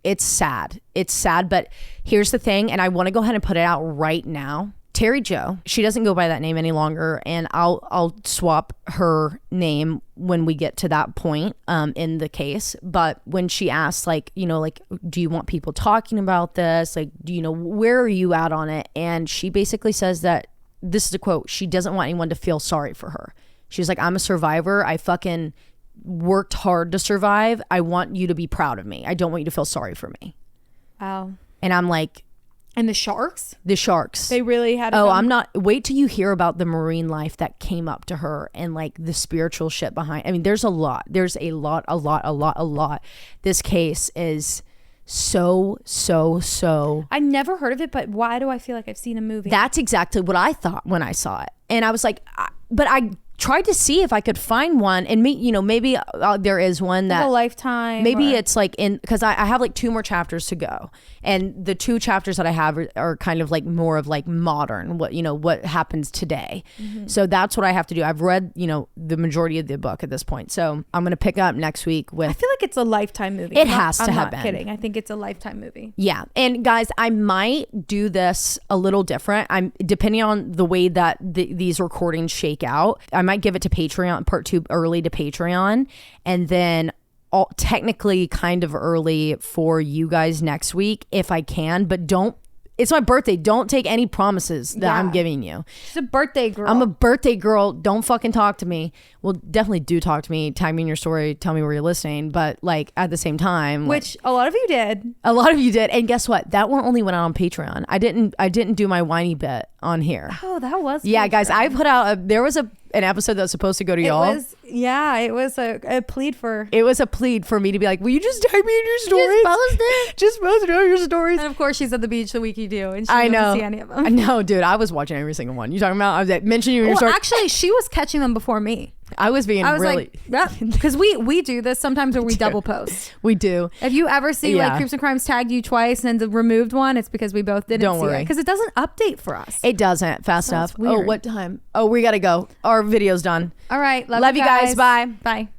it's sad. It's sad, but here's the thing, and I want to go ahead and put it out right now. Terry Jo, she doesn't go by that name any longer, and I'll swap her name when we get to that point in the case. But when she asked, like, you know, like, do you want people talking about this? Like, do you know, where are you at on it? And she basically says that, this is a quote, she doesn't want anyone to feel sorry for her. She's like, I'm a survivor. I fucking worked hard to survive. I want you to be proud of me. I don't want you to feel sorry for me. Wow. And I'm like, and the sharks? The sharks. They really had I'm not, wait till you hear about the marine life that came up to her and like the spiritual shit behind. I mean, there's a lot. This case is so I never heard of it, but why do I feel like I've seen a movie? That's exactly what I thought when I saw it. And I was like, but I tried to see if I could find one, and maybe there is one that like a Lifetime. Maybe it's like because I have like 2 more chapters to go, and the 2 chapters that I have are kind of like more of like modern, what happens today. Mm-hmm. So that's what I have to do. I've read the majority of the book at this point, so I'm gonna pick up next week with. I feel like it's a Lifetime movie. It has to have been. I'm not kidding. I think it's a Lifetime movie. Yeah, and guys, I might do this a little different. I'm depending on the way that these recordings shake out. I might give it to Patreon, part 2 early to Patreon, and then technically kind of early for you guys next week if I can, but it's my birthday. Don't take any promises that I'm giving you. She's a birthday girl. I'm a birthday girl. Don't fucking talk to me. Well, definitely do talk to me. Tag me in your story. Tell me where you're listening. But like at the same time, which a lot of you did. A lot of you did. And guess what? That one only went out on Patreon. I didn't do my whiny bit on here. Oh, that was Patreon. Guys. I put out there was an episode that was supposed to go to y'all. It was a plead for. It was a plead for me to be like, will you just tag me in your stories? Just post it on your stories. And of course, she's at the beach the week you do, and she I doesn't see any of them. No, dude, I was watching every single one. You talking about? I was like, mentioning you in your story. Actually, she was catching them before me. I was really because we do this sometimes where we double post. We do. If you ever see like Creeps and Crimes tagged you twice and the removed one, it's because we both didn't see it because it doesn't update for us. It doesn't fast enough. Oh, what time? Oh, we gotta go. Our video's done. All right, love you guys. Bye. Bye.